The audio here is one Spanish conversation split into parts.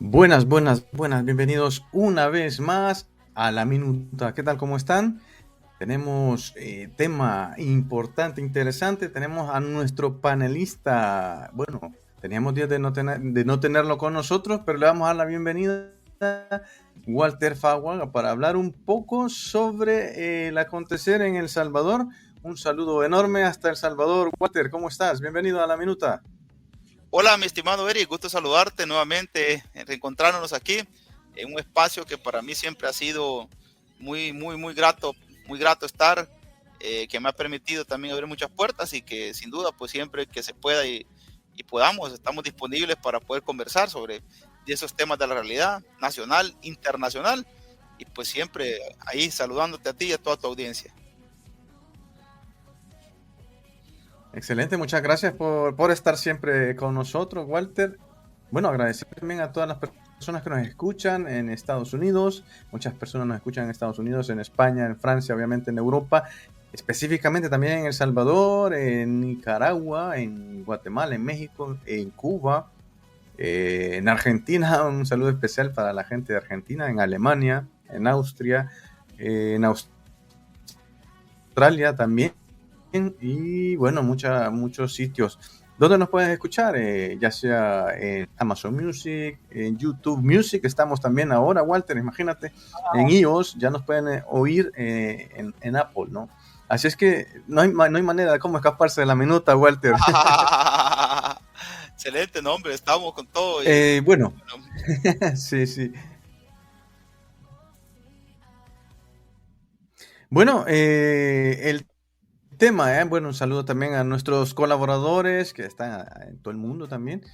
Buenas, buenas, buenas. Bienvenidos una vez más a La Minuta. ¿Qué tal? ¿Cómo están? Tenemos tema importante, interesante. Tenemos a nuestro panelista. Bueno, teníamos días de no tenerlo con nosotros, pero le vamos a dar la bienvenida a Walter Faguaga para hablar un poco sobre el acontecer en El Salvador. Un saludo enorme hasta El Salvador. Walter, ¿cómo estás? Bienvenido a La Minuta. Hola, mi estimado Eric, gusto saludarte nuevamente, reencontrándonos aquí en un espacio que para mí siempre ha sido muy grato estar, que me ha permitido también abrir muchas puertas y que sin duda, pues siempre que se pueda y podamos, estamos disponibles para poder conversar sobre esos temas de la realidad nacional, internacional y pues siempre ahí saludándote a ti y a toda tu audiencia. Excelente, muchas gracias por estar siempre con nosotros, Walter. Bueno, agradecer también a todas las personas que nos escuchan en Estados Unidos. Muchas personas nos escuchan en Estados Unidos, en España, en Francia, obviamente en Europa, específicamente también en El Salvador, en Nicaragua, en Guatemala, en México, en Cuba, en Argentina. Un saludo especial para la gente de Argentina, en Alemania, en Austria, en Australia también y bueno, muchos sitios. ¿Dónde nos puedes escuchar? Ya sea en Amazon Music, en YouTube Music, estamos también ahora, Walter, imagínate, en iOS ya nos pueden oír en Apple, ¿no? Así es que no hay manera de cómo escaparse de la minuta, Walter. Excelente nombre, estamos con todo y Bueno, bueno, sí, sí. Bueno, el tema, bueno, un saludo también a nuestros colaboradores que están en todo el mundo también,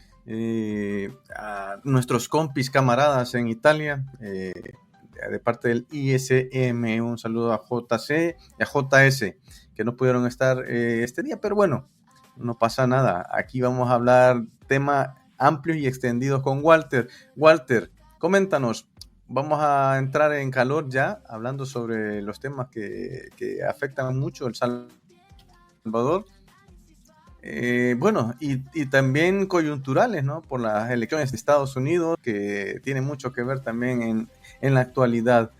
a nuestros compis, camaradas en Italia, de parte del ISM, un saludo a JC y a JS, que no pudieron estar este día, pero bueno, no pasa nada. Aquí vamos a hablar tema amplios y extendidos con Walter. Walter, coméntanos. Vamos a entrar en calor ya, hablando sobre los temas que afectan mucho el Salvador. Bueno, y también coyunturales, ¿no? Por las elecciones de Estados Unidos, que tiene mucho que ver también en la actualidad.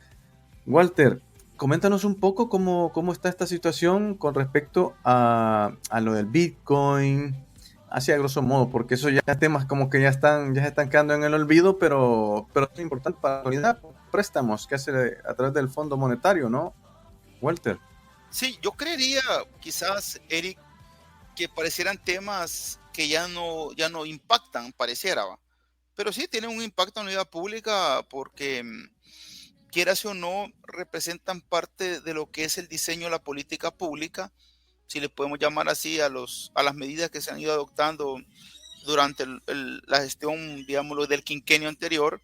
Walter, coméntanos un poco cómo está esta situación con respecto a lo del Bitcoin, así a grosso modo, porque eso ya temas como que ya se están quedando en el olvido, pero es importante para la actualidad, préstamos que hace a través del Fondo Monetario, ¿no, Walter? sí, yo creería quizás, Eric, que parecieran temas que ya no impactan, pareciera, ¿va? Pero sí tienen un impacto en la vida pública porque, quieras o no, representan parte de lo que es el diseño de la política pública, si le podemos llamar así a las medidas que se han ido adoptando durante la gestión, digámoslo, del quinquenio anterior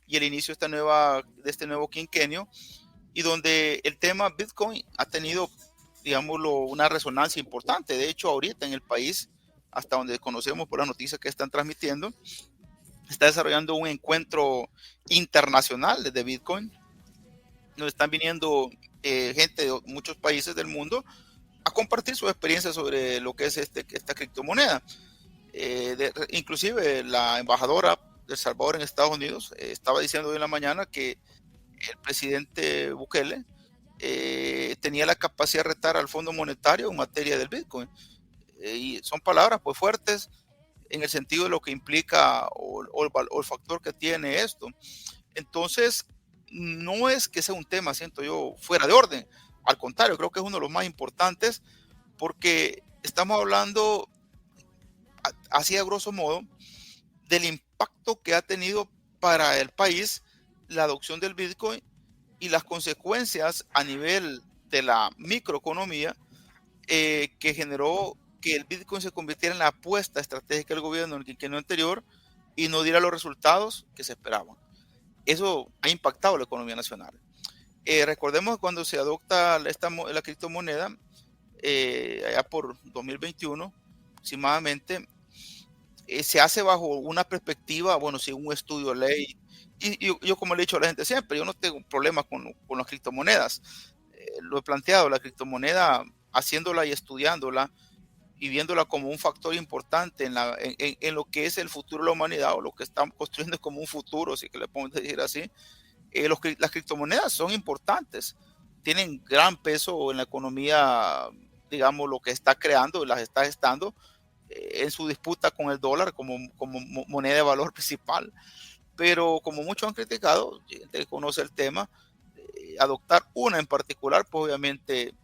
y el inicio de, de este nuevo quinquenio, y donde el tema Bitcoin ha tenido, digámoslo, una resonancia importante. De hecho, ahorita en el país, hasta donde conocemos por las noticias que están transmitiendo, está desarrollando un encuentro internacional de Bitcoin. Nos están viniendo gente de muchos países del mundo a compartir su experiencia sobre lo que es esta criptomoneda. Inclusive la embajadora de El Salvador en Estados Unidos estaba diciendo hoy en la mañana que el presidente Bukele tenía la capacidad de retar al Fondo Monetario en materia del Bitcoin. Y son palabras pues fuertes en el sentido de lo que implica o el factor que tiene esto. Entonces, no es que sea un tema, siento yo, fuera de orden. Al contrario, creo que es uno de los más importantes porque estamos hablando, así a grosso modo, del impacto que ha tenido para el país la adopción del Bitcoin y las consecuencias a nivel de la microeconomía, que generó que el Bitcoin se convirtiera en la apuesta estratégica del gobierno en el quinquenio anterior y no diera los resultados que se esperaban. Eso ha impactado la economía nacional. Recordemos que cuando se adopta la criptomoneda, allá por 2021 aproximadamente, se hace bajo una perspectiva, bueno, sí, un estudio de ley. Y yo, como le he dicho a la gente siempre, yo no tengo problemas con las criptomonedas. Lo he planteado, la criptomoneda, haciéndola y estudiándola, y viéndola como un factor importante en lo que es el futuro de la humanidad, o lo que estamos construyendo como un futuro, si que le podemos decir así. Las criptomonedas son importantes, tienen gran peso en la economía, digamos, lo que está creando, las está gestando en su disputa con el dólar como moneda de valor principal. Pero como muchos han criticado, gente que conoce el tema, adoptar una en particular, pues obviamente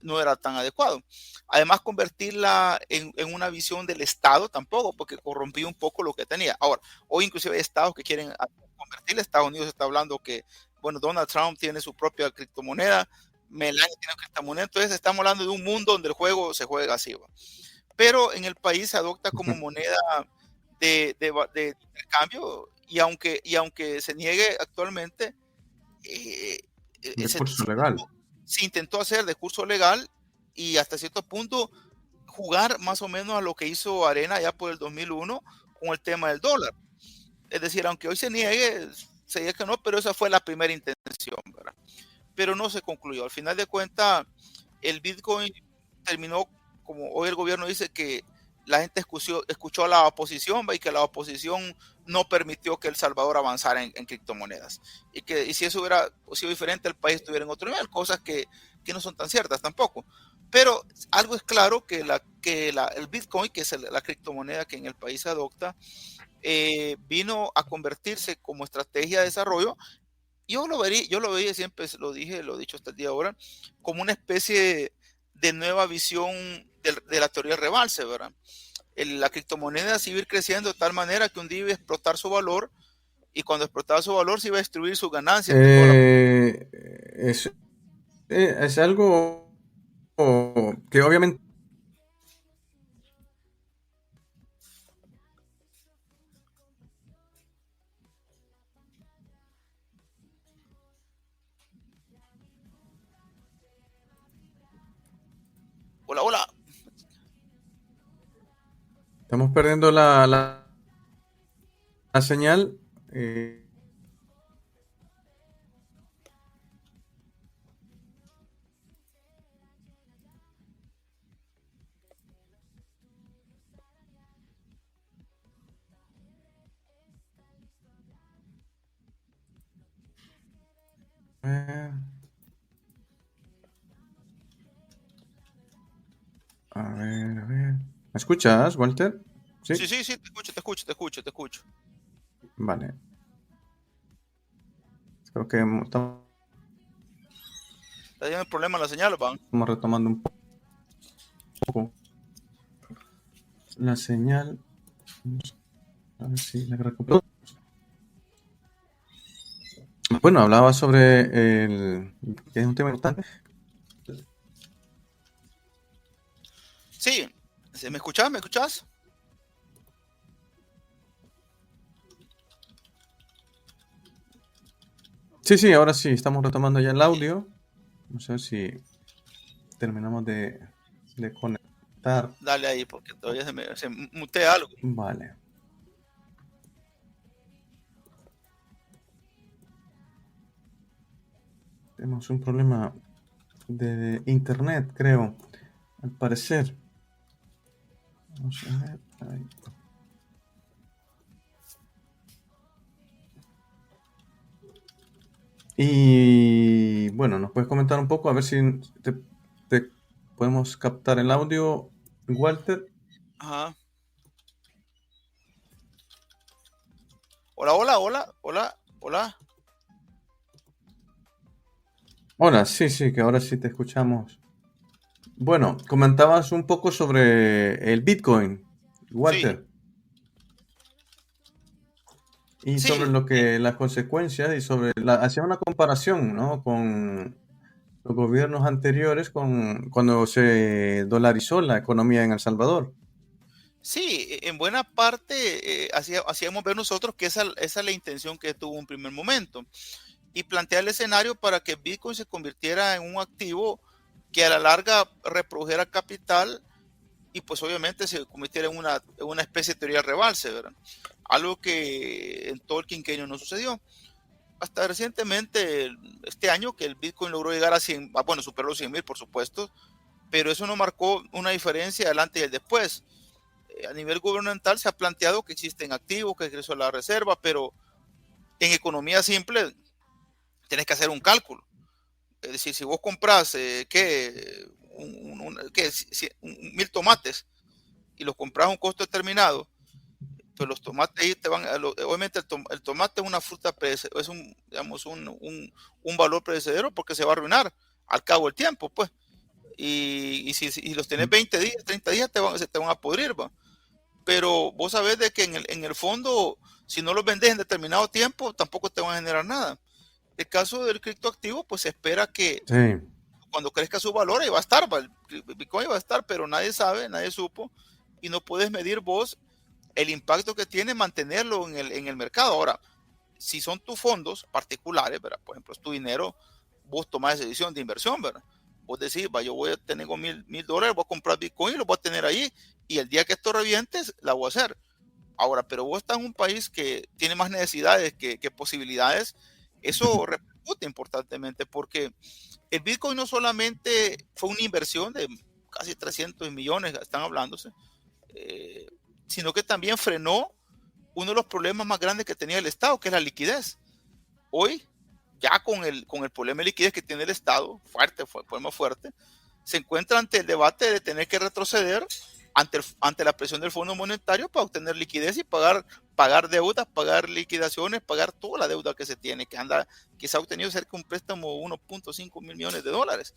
no era tan adecuado. Además, convertirla en una visión del Estado tampoco, porque corrompía un poco lo que tenía. Ahora, hoy inclusive hay estados que quieren convertirla. Estados Unidos está hablando que, bueno, Donald Trump tiene su propia criptomoneda, Melania tiene una criptomoneda, entonces estamos hablando de un mundo donde el juego se juega así. ¿Va? Pero en el país se adopta como moneda de intercambio, y aunque se niegue actualmente, De curso legal. Se intentó hacer de curso legal, y hasta cierto punto jugar más o menos a lo que hizo Arena ya por el 2001 con el tema del dólar. Es decir, aunque hoy se niegue, se dice que no, pero esa fue la primera intención, ¿verdad? Pero no se concluyó. Al final de cuentas, el Bitcoin terminó, como hoy el gobierno dice, que la gente escuchó a la oposición, y que la oposición no permitió que El Salvador avanzara en criptomonedas. Y si eso hubiera sido diferente, el país estuviera en otro nivel, cosas que no son tan ciertas tampoco. Pero algo es claro, que el Bitcoin, que es la criptomoneda que en el país se adopta, vino a convertirse como estrategia de desarrollo. Yo lo veía siempre, lo he dicho hasta el día de ahora, como una especie de nueva visión de la teoría del rebalse, ¿verdad? La criptomoneda se iba a ir creciendo de tal manera que un día iba a explotar su valor, y cuando explotaba su valor se iba a destruir sus ganancias. Es algo que obviamente... Hola, hola. Estamos perdiendo la señal. A ver, a ver. ¿Me escuchas, Walter? Sí, sí, te escucho. Vale. Creo que estamos Está teniendo problema en la señal, van. retomando un poco la señal. Vamos a ver si la recupero. Bueno, hablaba sobre que es un tema importante. Sí, ¿me escuchás? ¿Me escuchás? Sí, ahora sí, estamos retomando ya el audio. No sé si terminamos de conectar. Dale ahí, porque todavía se mutea algo. Vale. Tenemos un problema de internet, creo, al parecer. Vamos a ver. Ahí. Y bueno, nos puedes comentar un poco, a ver si te podemos captar el audio, Walter. Ajá. Hola. Hola, sí, que ahora sí te escuchamos. Bueno, comentabas un poco sobre el Bitcoin, Walter. Sí. Y sobre lo que las consecuencias y sobre hacía una comparación, ¿no? Con los gobiernos anteriores, cuando se dolarizó la economía en El Salvador. Sí, en buena parte hacíamos ver nosotros que esa es la intención que tuvo en un primer momento, y plantear el escenario para que Bitcoin se convirtiera en un activo que a la larga reprodujera capital, y pues obviamente se convirtiera en una especie de teoría del rebalse, ¿verdad? Algo que en todo el quinquenio no sucedió. Hasta recientemente, este año, que el Bitcoin logró llegar a 100, bueno, superó los 100,000, por supuesto, pero eso no marcó una diferencia adelante y el después. A nivel gubernamental se ha planteado que existen activos, que creció la reserva, pero en economía simple tienes que hacer un cálculo. Es decir, si vos compras, ¿qué? 1000 tomates y los compras a un costo determinado, pues los tomates ahí te van obviamente el tomate es una fruta, es un, digamos, un valor perecedero porque se va a arruinar al cabo del tiempo, pues. Y si los tenés 20 días, 30 días, se te van a podrir, ¿va? Pero vos sabés de que en el fondo, si no los vendes en determinado tiempo, tampoco te van a generar nada. El caso del criptoactivo, pues se espera que Sí. cuando crezca su valor, ahí va a estar, el Bitcoin va a estar, pero nadie sabe, nadie supo, y no puedes medir vos el impacto que tiene mantenerlo en el mercado. Ahora, si son tus fondos particulares, ¿verdad? Por ejemplo, es tu dinero, vos tomás esa decisión de inversión, ¿verdad? Vos decís, va, yo voy a tener $1000, voy a comprar Bitcoin y lo voy a tener ahí, y el día que esto revientes, la voy a hacer. Ahora, pero vos estás en un país que tiene más necesidades que posibilidades, eso repercute importantemente porque el Bitcoin no solamente fue una inversión de casi 300 millones, están hablándose, eh, sino que también frenó uno de los problemas más grandes que tenía el Estado, que es la liquidez. Hoy, ya con el problema de liquidez que tiene el Estado, fuerte, fue el problema fuerte, se encuentra ante el debate de tener que retroceder ante la presión del Fondo Monetario para obtener liquidez y pagar deudas, pagar liquidaciones, pagar toda la deuda que se tiene, que se ha obtenido cerca de un préstamo de 1.5 mil millones de dólares.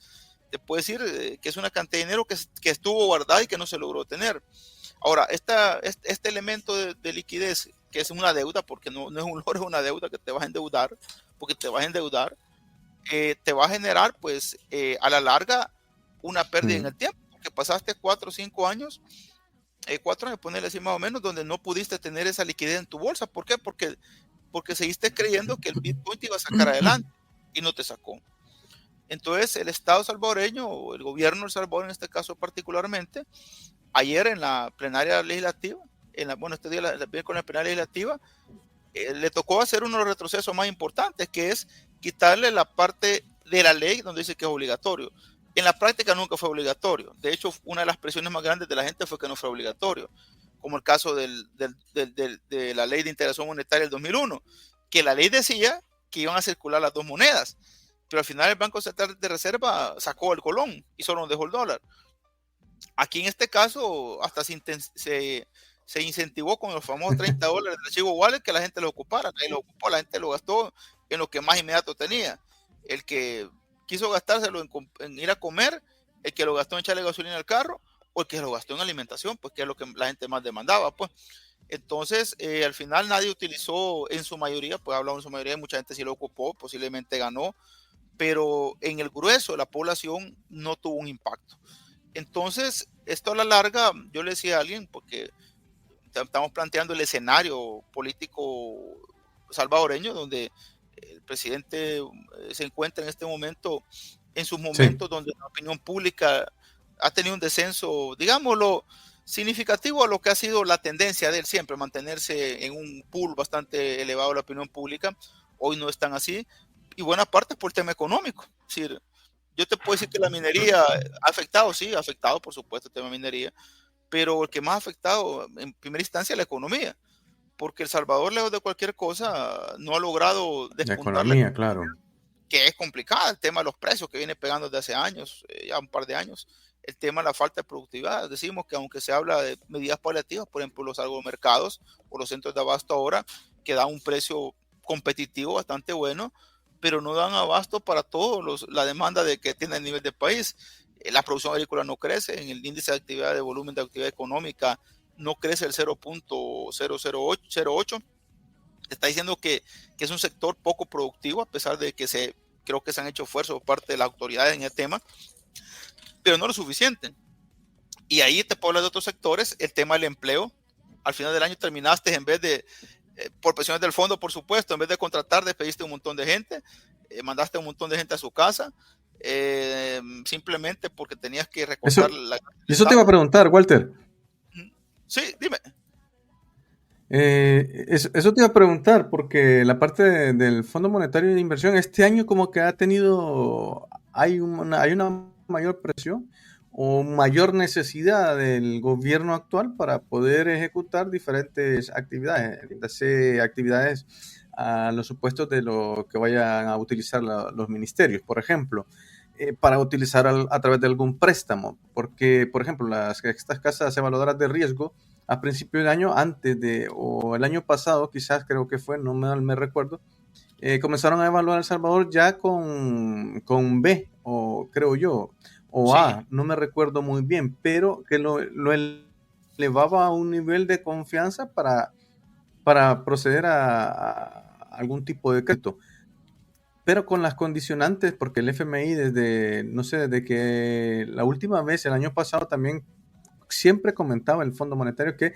Te puedo decir que es una cantidad de dinero que estuvo guardada y que no se logró tener. Ahora, este elemento de liquidez, que es una deuda, porque no es un logro, es una deuda que te vas a endeudar, porque te vas a endeudar, te va a generar, pues, a la larga, una pérdida en el tiempo, porque pasaste 4 o 5 años, 4 años, ponerle así más o menos, donde no pudiste tener esa liquidez en tu bolsa. ¿Por qué? Porque seguiste creyendo que el Bitcoin te iba a sacar adelante y no te sacó. Entonces, el Estado salvadoreño, o el gobierno de El Salvador en este caso particularmente, ayer en la plenaria legislativa, este día con la plenaria legislativa, le tocó hacer uno de los retrocesos más importantes, que es quitarle la parte de la ley donde dice que es obligatorio. En la práctica nunca fue obligatorio. De hecho, una de las presiones más grandes de la gente fue que no fue obligatorio, como el caso de la ley de integración monetaria del 2001, que la ley decía que iban a circular las dos monedas, pero al final el Banco Central de Reserva sacó el colón y solo nos dejó el dólar. Aquí en este caso hasta se incentivó con los famosos $30 del archivo wallet que la gente lo ocupara. Nadie lo ocupó, la gente lo gastó en lo que más inmediato tenía. El que quiso gastárselo en ir a comer, el que lo gastó en echarle gasolina al carro, o el que lo gastó en alimentación, pues que es lo que la gente más demandaba, pues. Entonces, al final nadie utilizó en su mayoría, pues hablamos en su mayoría, mucha gente sí lo ocupó, posiblemente ganó, pero en el grueso de la población no tuvo un impacto. Entonces, esto a la larga, yo le decía a alguien, porque estamos planteando el escenario político salvadoreño, donde el presidente se encuentra en este momento, en sus momentos, sí, donde la opinión pública ha tenido un descenso, digámoslo, significativo a lo que ha sido la tendencia de él siempre, mantenerse en un pool bastante elevado de la opinión pública. Hoy no están así, y buena parte por el tema económico. Es decir, yo te puedo decir que la minería ha afectado, sí, ha afectado, por supuesto, el tema de minería, pero el que más ha afectado en primera instancia es la economía, porque El Salvador, lejos de cualquier cosa, no ha logrado despuntar la economía, claro, que es complicada, el tema de los precios que viene pegando desde hace años, ya un par de años, el tema de la falta de productividad. Decimos que aunque se habla de medidas paliativas, por ejemplo, los agromercados o los centros de abasto ahora, que dan un precio competitivo bastante bueno, pero no dan abasto para todos la demanda que tiene el nivel del país. La producción agrícola no crece, en el índice de actividad de volumen de actividad económica no crece el 0.008. Está diciendo que es un sector poco productivo, a pesar de que creo que se han hecho esfuerzos por parte de las autoridades en el tema, pero no lo suficiente. Y ahí te puedo hablar de otros sectores, el tema del empleo. Al final del año terminaste, en vez de, por presiones del fondo, por supuesto, en vez de contratar, despediste un montón de gente, mandaste un montón de gente a su casa, simplemente porque tenías que recortar eso te iba a preguntar, Walter. Sí, dime. Eso te iba a preguntar, porque la parte del Fondo Monetario de Inversión este año como que ha tenido, hay una mayor presión, o mayor necesidad del gobierno actual para poder ejecutar diferentes actividades a los supuestos de lo que vayan a utilizar los ministerios, por ejemplo, para utilizar a través de algún préstamo, porque, por ejemplo, estas casas evaluadoras de riesgo a principio de año, o el año pasado, quizás creo que fue, no me recuerdo, comenzaron a evaluar El Salvador ya con B, o creo yo, o Sí, A, no me recuerdo muy bien, pero que lo elevaba a un nivel de confianza para proceder a algún tipo de crédito. Pero con las condicionantes, porque el FMI desde, no sé, desde que la última vez, el año pasado, también siempre comentaba el Fondo Monetario que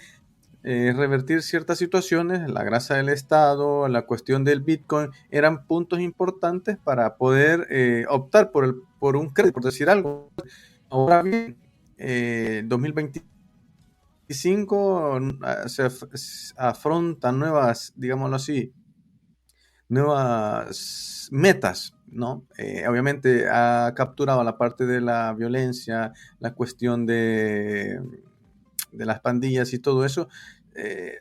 revertir ciertas situaciones, la grasa del Estado, la cuestión del Bitcoin, eran puntos importantes para poder optar por un crédito, por decir algo. Ahora bien, 2025 se afrontan nuevas, digámoslo así, nuevas metas, ¿no? Obviamente ha capturado la parte de la violencia, la cuestión de las pandillas y todo eso,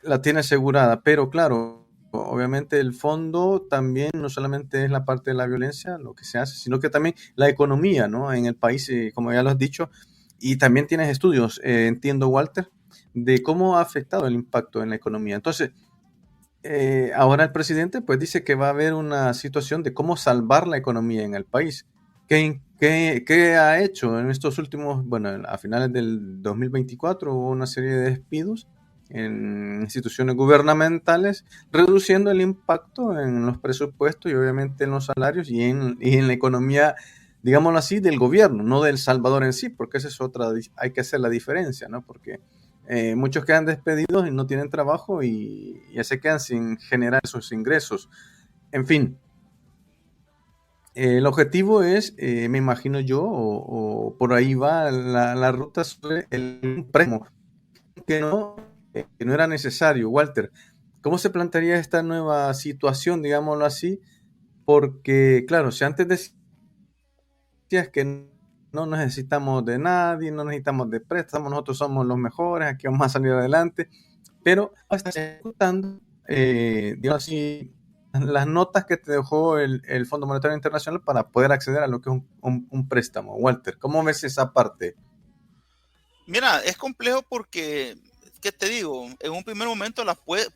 la tiene asegurada, pero claro, obviamente el fondo también no solamente es la parte de la violencia, lo que se hace, sino que también la economía, ¿no? En el país, como ya lo has dicho, y también tienes estudios, entiendo, Walter, de cómo ha afectado el impacto en la economía. Entonces, ahora el presidente pues dice que va a haber una situación de cómo salvar la economía en el país. ¿Qué ha hecho en estos últimos, bueno, a finales del 2024 hubo una serie de despidos en instituciones gubernamentales, reduciendo el impacto en los presupuestos y obviamente en los salarios y en la economía, digámoslo así, del gobierno, no del Salvador en sí, porque esa es otra, hay que hacer la diferencia, ¿no? Porque muchos quedan despedidos y no tienen trabajo y ya se quedan sin generar esos ingresos. En fin, el objetivo es, me imagino yo, o por ahí va la ruta sobre el préstamo, que no era necesario. Walter, ¿cómo se plantearía esta nueva situación, digámoslo así? Porque, claro, si antes decías que no necesitamos de nadie, no necesitamos de préstamos, nosotros somos los mejores, aquí vamos a salir adelante, pero estás ejecutando, digamos así, las notas que te dejó el Fondo Monetario Internacional para poder acceder a lo que es un préstamo. Walter, ¿cómo ves esa parte? mira, es complejo porque, ¿qué te digo? En un primer momento las puede,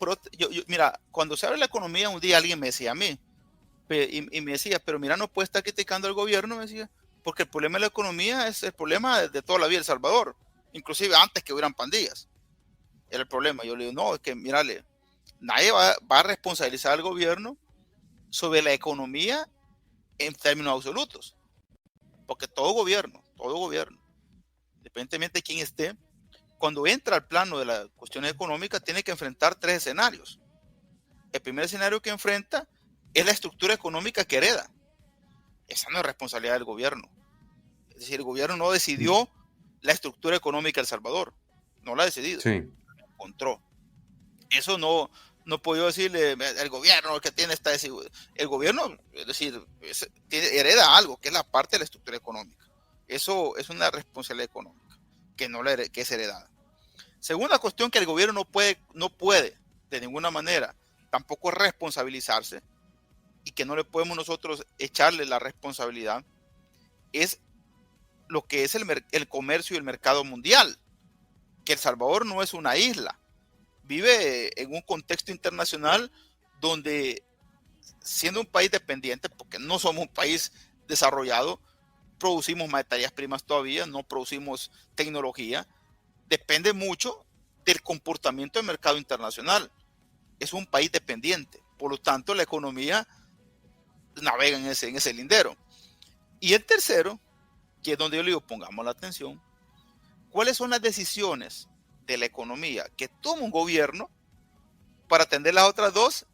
mira, cuando se abre la economía, un día alguien me decía a mí, y me decía, pero mira, no puede estar criticando al gobierno, me decía, porque el problema de la economía es el problema de toda la vida de El Salvador, inclusive antes que hubieran pandillas, era el problema. Yo le digo, no, es que mírale, nadie va a responsabilizar al gobierno sobre la economía en términos absolutos, porque todo gobierno, independientemente de quién esté, cuando entra al plano de las cuestiones económicas, tiene que enfrentar tres escenarios. El primer escenario que enfrenta es la estructura económica que hereda. Esa no es responsabilidad del gobierno. Es decir, el gobierno no decidió la estructura económica de El Salvador. No la ha decidido. Sí, La encontró. Eso no puedo decirle el gobierno que tiene esta desigualdad. El gobierno, es decir, hereda algo, que es la parte de la estructura económica. Eso es una responsabilidad económica que es heredada. Segunda cuestión que el gobierno no puede de ninguna manera tampoco responsabilizarse y que no le podemos nosotros echarle la responsabilidad es lo que es el comercio y el mercado mundial, que El Salvador no es una isla, vive en un contexto internacional donde, siendo un país dependiente, porque no somos un país desarrollado, producimos materias primas todavía, no producimos tecnología, depende mucho del comportamiento del mercado internacional. Es un país dependiente, por lo tanto la economía navega en ese lindero. Y el tercero, que es donde yo le digo, pongamos la atención, ¿cuáles son las decisiones de la economía que toma un gobierno para atender las otras dos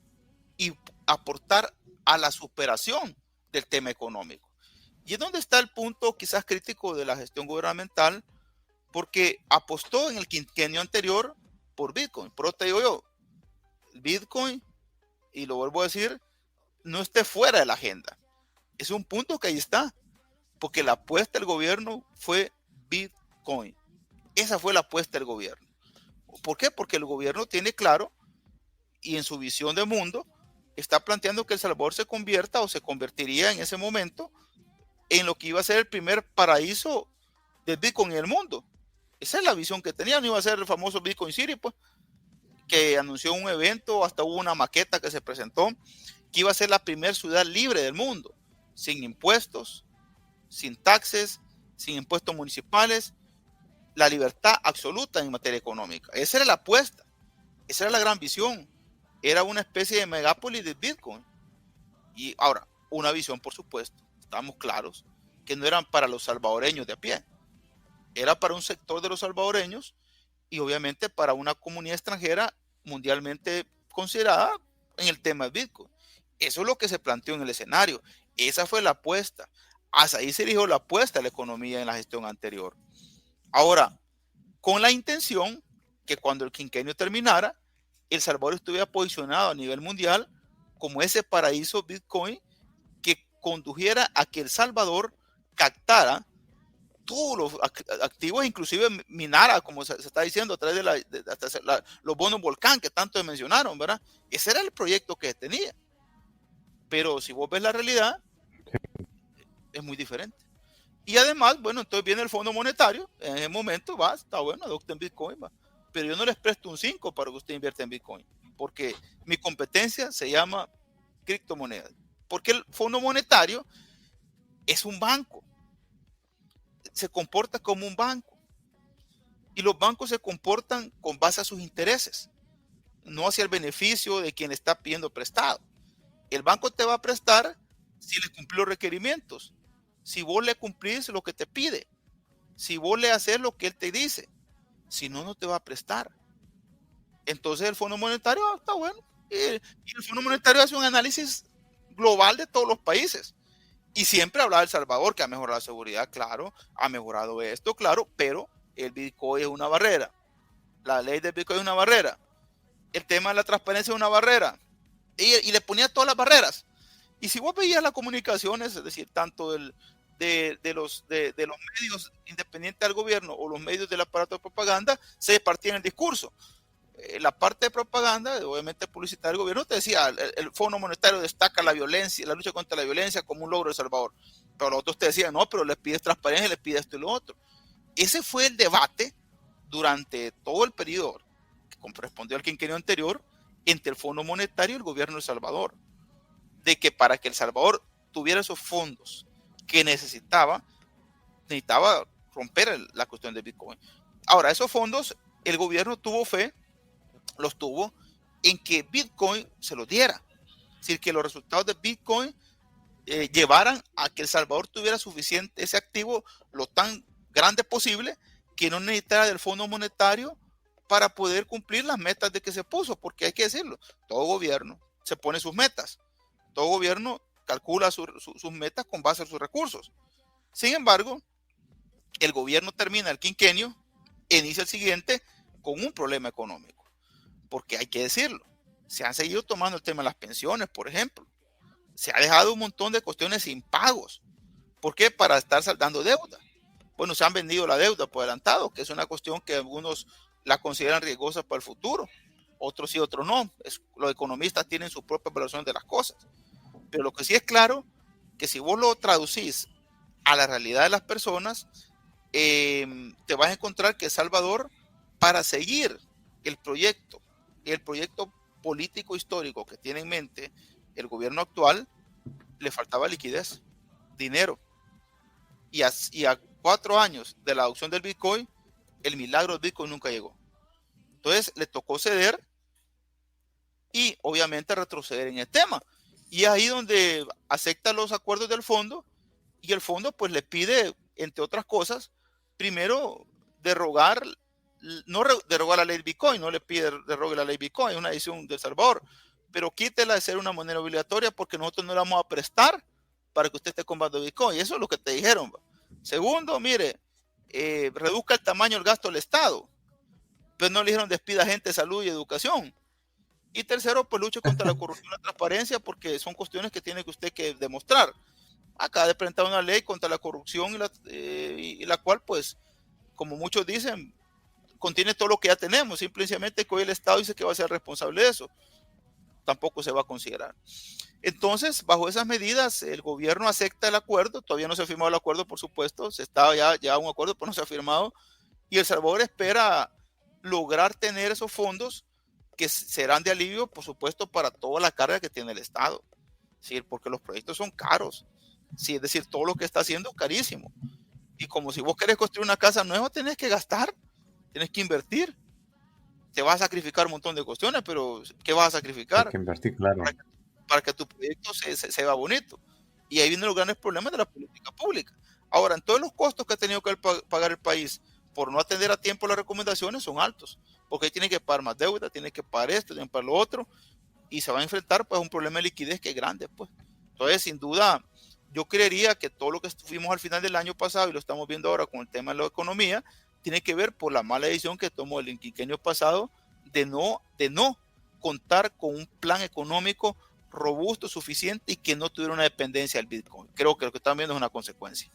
y aportar a la superación del tema económico? Y es donde está el punto quizás crítico de la gestión gubernamental, porque apostó en el quinquenio anterior por Bitcoin. Por eso te digo yo, Bitcoin, y lo vuelvo a decir, no esté fuera de la agenda. Es un punto que ahí está, porque la apuesta del gobierno fue Bitcoin. Esa fue la apuesta del gobierno. ¿Por qué? Porque el gobierno tiene claro y en su visión de mundo está planteando que El Salvador se convierta o se convertiría en ese momento en lo que iba a ser el primer paraíso de Bitcoin en el mundo. Esa es la visión que tenía. No iba a ser el famoso Bitcoin City, pues, que anunció un evento, hasta hubo una maqueta que se presentó, que iba a ser la primera ciudad libre del mundo, sin impuestos, sin taxes, sin impuestos municipales, la libertad absoluta en materia económica. Esa era la apuesta, esa era la gran visión. Era una especie de megápolis de Bitcoin. Y ahora, una visión, por supuesto, estamos claros, que no eran para los salvadoreños de a pie, era para un sector de los salvadoreños y obviamente para una comunidad extranjera mundialmente considerada en el tema de Bitcoin. Eso es lo que se planteó en el escenario. Esa fue la apuesta. Hasta ahí se dirigió la apuesta a la economía en la gestión anterior. Ahora, con la intención que cuando el quinquenio terminara, El Salvador estuviera posicionado a nivel mundial como ese paraíso Bitcoin que condujera a que El Salvador captara todos los activos, inclusive minara, como se está diciendo, a través de los bonos volcán que tanto mencionaron, ¿verdad? Ese era el proyecto que tenía. Pero si vos ves la realidad, es muy diferente. Y además, bueno, entonces viene el Fondo Monetario, en ese momento va, está bueno, adopten Bitcoin, va. Pero yo no les presto un 5 para que usted invierta en Bitcoin, porque mi competencia se llama criptomonedas. Porque el Fondo Monetario es un banco, se comporta como un banco. Y los bancos se comportan con base a sus intereses, no hacia el beneficio de quien está pidiendo prestado. El banco te va a prestar si le cumplió los requerimientos, si vos le cumplís lo que te pide, si vos le haces lo que él te dice, si no, no te va a prestar. Entonces el Fondo Monetario está bueno. Y el Fondo Monetario hace un análisis global de todos los países. Y siempre habla de El Salvador, que ha mejorado la seguridad, claro, ha mejorado esto, claro, pero el Bitcoin es una barrera. La ley del Bitcoin es una barrera. El tema de la transparencia es una barrera. Y le ponía todas las barreras. Y si vos veías las comunicaciones, es decir, tanto de los medios independientes del gobierno o los medios del aparato de propaganda, se partían el discurso. La parte de propaganda, obviamente publicitaria del gobierno, te decía, el Fondo Monetario destaca la violencia, la lucha contra la violencia como un logro de El Salvador. Pero los otros te decían, no, pero les pides transparencia, les pides esto y lo otro. Ese fue el debate durante todo el periodo que correspondió al quinquenio anterior entre el Fondo Monetario y el gobierno de El Salvador. De que para que El Salvador tuviera esos fondos que necesitaba romper la cuestión de Bitcoin. Ahora, esos fondos, el gobierno tuvo fe, los tuvo, en que Bitcoin se los diera. Es decir, que los resultados de Bitcoin llevaran a que El Salvador tuviera suficiente ese activo, lo tan grande posible, que no necesitara del Fondo Monetario para poder cumplir las metas de que se puso, porque hay que decirlo, todo gobierno se pone sus metas, todo gobierno calcula sus metas con base a sus recursos. Sin embargo, el gobierno termina el quinquenio e inicia el siguiente con un problema económico, porque hay que decirlo, se han seguido tomando el tema de las pensiones, por ejemplo, se ha dejado un montón de cuestiones sin pagos. ¿Por qué? Para estar saldando deuda. Bueno, se han vendido la deuda por adelantado, que es una cuestión que algunos la consideran riesgosa para el futuro, otros sí, otros no. Los economistas tienen su propia evaluación de las cosas. Pero lo que sí es claro, que si vos lo traducís a la realidad de las personas, te vas a encontrar que El Salvador, para seguir el proyecto político histórico que tiene en mente el gobierno actual, le faltaba liquidez, dinero. Y a 4 años de la adopción del Bitcoin, el milagro del Bitcoin nunca llegó. Entonces le tocó ceder y obviamente retroceder en el tema. Y es ahí donde acepta los acuerdos del fondo y el fondo pues le pide, entre otras cosas, primero derogar la ley Bitcoin, no le pide derogue la ley Bitcoin, es una decisión de El Salvador, pero quítela de ser una moneda obligatoria porque nosotros no la vamos a prestar para que usted esté comprando Bitcoin. Y eso es lo que te dijeron. Segundo, mire, reduzca el tamaño del gasto del Estado, pero no le dijeron despida gente de salud y educación. Y tercero, pues luche contra la corrupción y la transparencia, porque son cuestiones que tiene que usted que demostrar. Acaba de presentar una ley contra la corrupción y la cual pues como muchos dicen, contiene todo lo que ya tenemos, simplemente que hoy el Estado dice que va a ser responsable de eso, tampoco se va a considerar. Entonces, bajo esas medidas, el gobierno acepta el acuerdo, todavía no se ha firmado el acuerdo, por supuesto, se está ya un acuerdo, pero no se ha firmado, y El Salvador espera lograr tener esos fondos que serán de alivio, por supuesto, para toda la carga que tiene el Estado, ¿sí? Porque los proyectos son caros, ¿sí? Es decir, todo lo que está haciendo es carísimo. Y como si vos querés construir una casa nueva, tenés que gastar, tenés que invertir. Te vas a sacrificar un montón de cuestiones, pero ¿qué vas a sacrificar? Hay que invertir, claro. Para que tu proyecto se vea bonito. Y ahí vienen los grandes problemas de la política pública. Ahora, en todos los costos que ha tenido que pagar el país por no atender a tiempo las recomendaciones son altos, porque tiene que pagar más deuda, tiene que pagar esto, tiene que pagar lo otro, y se va a enfrentar pues a un problema de liquidez que es grande, pues. Entonces, sin duda, yo creería que todo lo que fuimos al final del año pasado y lo estamos viendo ahora con el tema de la economía, tiene que ver por la mala decisión que tomó el quinquenio pasado de no contar con un plan económico robusto, suficiente y que no tuviera una dependencia del Bitcoin. Creo que lo que están viendo es una consecuencia.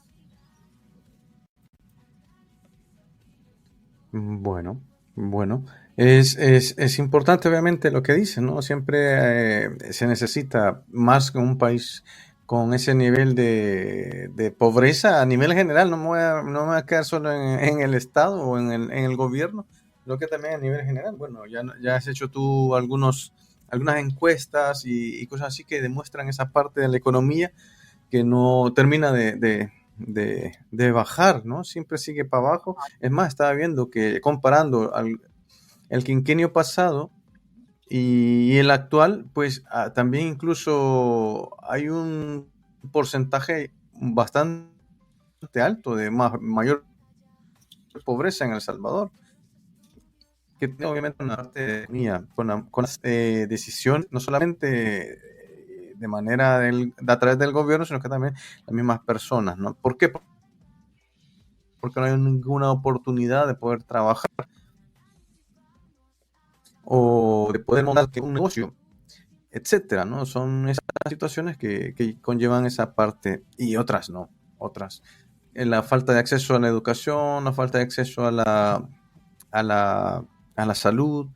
Bueno, bueno. Es importante, obviamente, lo que dice, ¿no? Siempre se necesita más que un país con ese nivel de pobreza a nivel general. No me voy a quedar solo en el Estado o en el gobierno, sino que también a nivel general. Bueno, ya has hecho tú algunas encuestas y cosas así que demuestran esa parte de la economía que no termina de bajar, ¿no? Siempre sigue para abajo. Es más, estaba viendo que comparando el quinquenio pasado y el actual, pues también incluso hay un porcentaje bastante alto de mayor pobreza en El Salvador, que tiene obviamente una parte de economía, con las decisiones, no solamente de manera a través del gobierno, sino que también las mismas personas, ¿no? ¿Por qué? Porque no hay ninguna oportunidad de poder trabajar o de poder montar un negocio, etcétera, ¿no? Son esas situaciones que conllevan esa parte y otras no, otras. La falta de acceso a la educación, la falta de acceso a la salud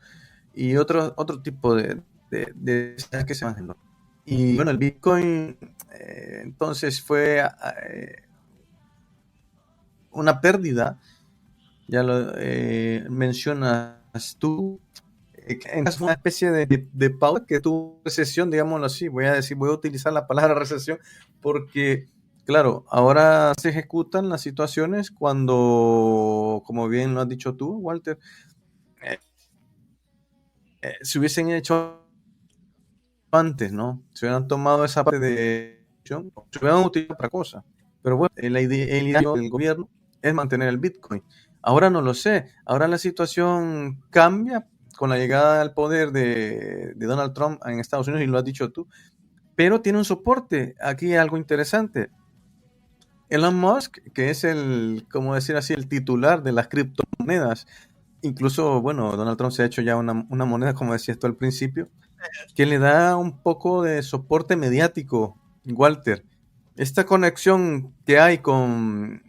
y otro tipo de que se van. Y bueno, el Bitcoin entonces fue una pérdida, ya lo mencionas tú, es una especie de pausa que tuvo recesión, digámoslo así. Voy a utilizar la palabra recesión porque, claro, ahora se ejecutan las situaciones cuando, como bien lo has dicho tú, Walter, se hubiesen hecho antes, ¿no? Se hubieran tomado esa parte de se hubieran utilizado otra cosa. Pero bueno, el idea del gobierno es mantener el Bitcoin. Ahora no lo sé. Ahora la situación cambia con la llegada al poder de Donald Trump en Estados Unidos, y lo has dicho tú, pero tiene un soporte. Aquí hay algo interesante. Elon Musk, que es como decir así, el titular de las criptomonedas, incluso, bueno, Donald Trump se ha hecho ya una moneda, como decías tú al principio, que le da un poco de soporte mediático, Walter. Esta conexión que hay con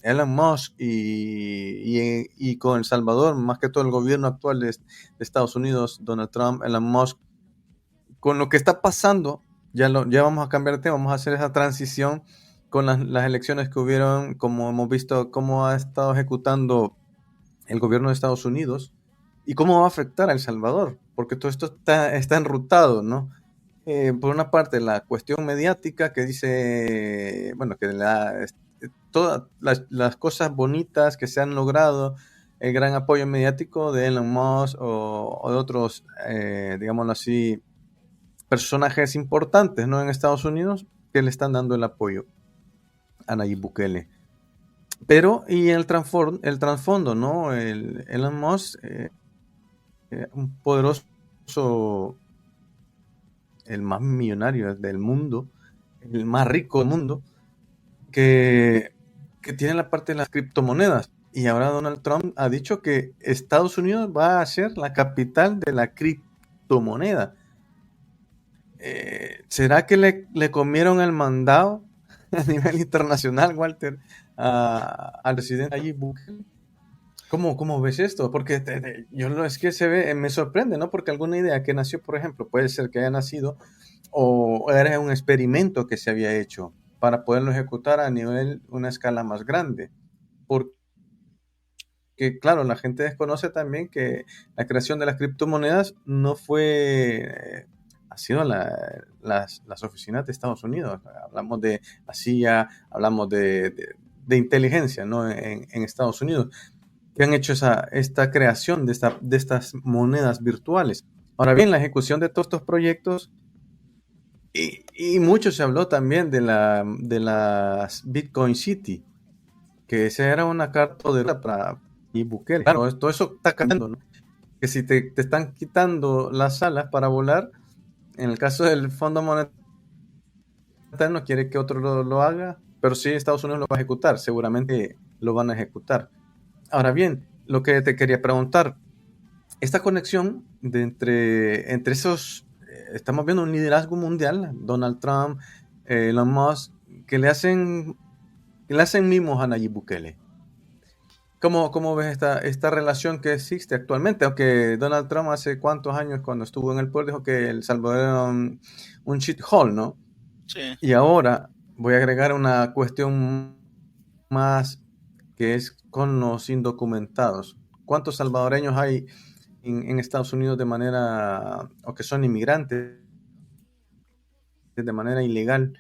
Elon Musk y con El Salvador, más que todo el gobierno actual de Estados Unidos, Donald Trump, Elon Musk, con lo que está pasando, ya vamos a cambiar de tema, vamos a hacer esa transición con las elecciones que hubieron, como hemos visto cómo ha estado ejecutando el gobierno de Estados Unidos y cómo va a afectar a El Salvador, porque todo esto está enrutado, ¿no? Por una parte, la cuestión mediática que dice, bueno, que todas las cosas bonitas que se han logrado, el gran apoyo mediático de Elon Musk o de otros, digámoslo así, personajes importantes, ¿no? En Estados Unidos que le están dando el apoyo a Nayib Bukele. Pero, y el trasfondo, ¿no? Elon Musk, un poderoso, el más millonario del mundo, el más rico del mundo, que tiene la parte de las criptomonedas. Y ahora Donald Trump ha dicho que Estados Unidos va a ser la capital de la criptomoneda. ¿Será que le comieron el mandado a nivel internacional, Walter, al presidente allí Bukele. ¿Cómo ves esto? Porque es que me sorprende, ¿no? Porque alguna idea que nació, por ejemplo, puede ser que haya nacido o era un experimento que se había hecho para poderlo ejecutar a nivel, una escala más grande. Porque, claro, la gente desconoce también que la creación de las criptomonedas no fue, ha sido las oficinas de Estados Unidos. Hablamos de la CIA, hablamos de inteligencia, ¿no? En Estados Unidos, que han hecho esta creación de estas monedas virtuales. Ahora bien, la ejecución de todos estos proyectos, y mucho se habló también de las Bitcoin City, que esa era una carta poderosa para y Bukele. Claro, todo eso está cambiando, ¿no? Que si te están quitando las alas para volar, en el caso del Fondo Monetario no quiere que otro lo haga, pero sí Estados Unidos lo va a ejecutar, seguramente lo van a ejecutar. Ahora bien, lo que te quería preguntar, esta conexión entre esos, estamos viendo un liderazgo mundial, Donald Trump, Elon Musk, que le hacen mimos a Nayib Bukele. ¿Cómo ves esta relación que existe actualmente? Aunque Donald Trump hace cuántos años, cuando estuvo en el poder, dijo que El Salvador era un shithole, ¿no? Sí. Y ahora voy a agregar una cuestión más, que es con los indocumentados. ¿Cuántos salvadoreños hay en Estados Unidos de manera, o que son inmigrantes de manera ilegal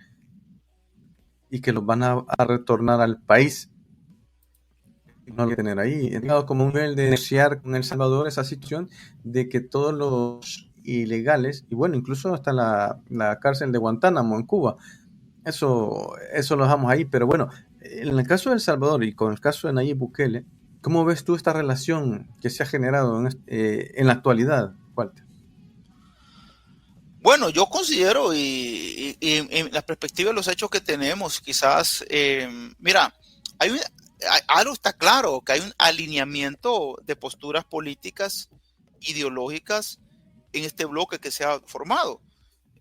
y que los van a retornar al país? No lo tener ahí. He llegado como un nivel de negociar con El Salvador esa situación de que todos los ilegales, y bueno, incluso hasta la cárcel de Guantánamo en Cuba, eso lo dejamos ahí. Pero bueno, en el caso de El Salvador y con el caso de Nayib Bukele, ¿cómo ves tú esta relación que se ha generado en la actualidad, Walter? Bueno, yo considero, y en la perspectiva de los hechos que tenemos, quizás, mira, algo está claro, que hay un alineamiento de posturas políticas, ideológicas, en este bloque que se ha formado.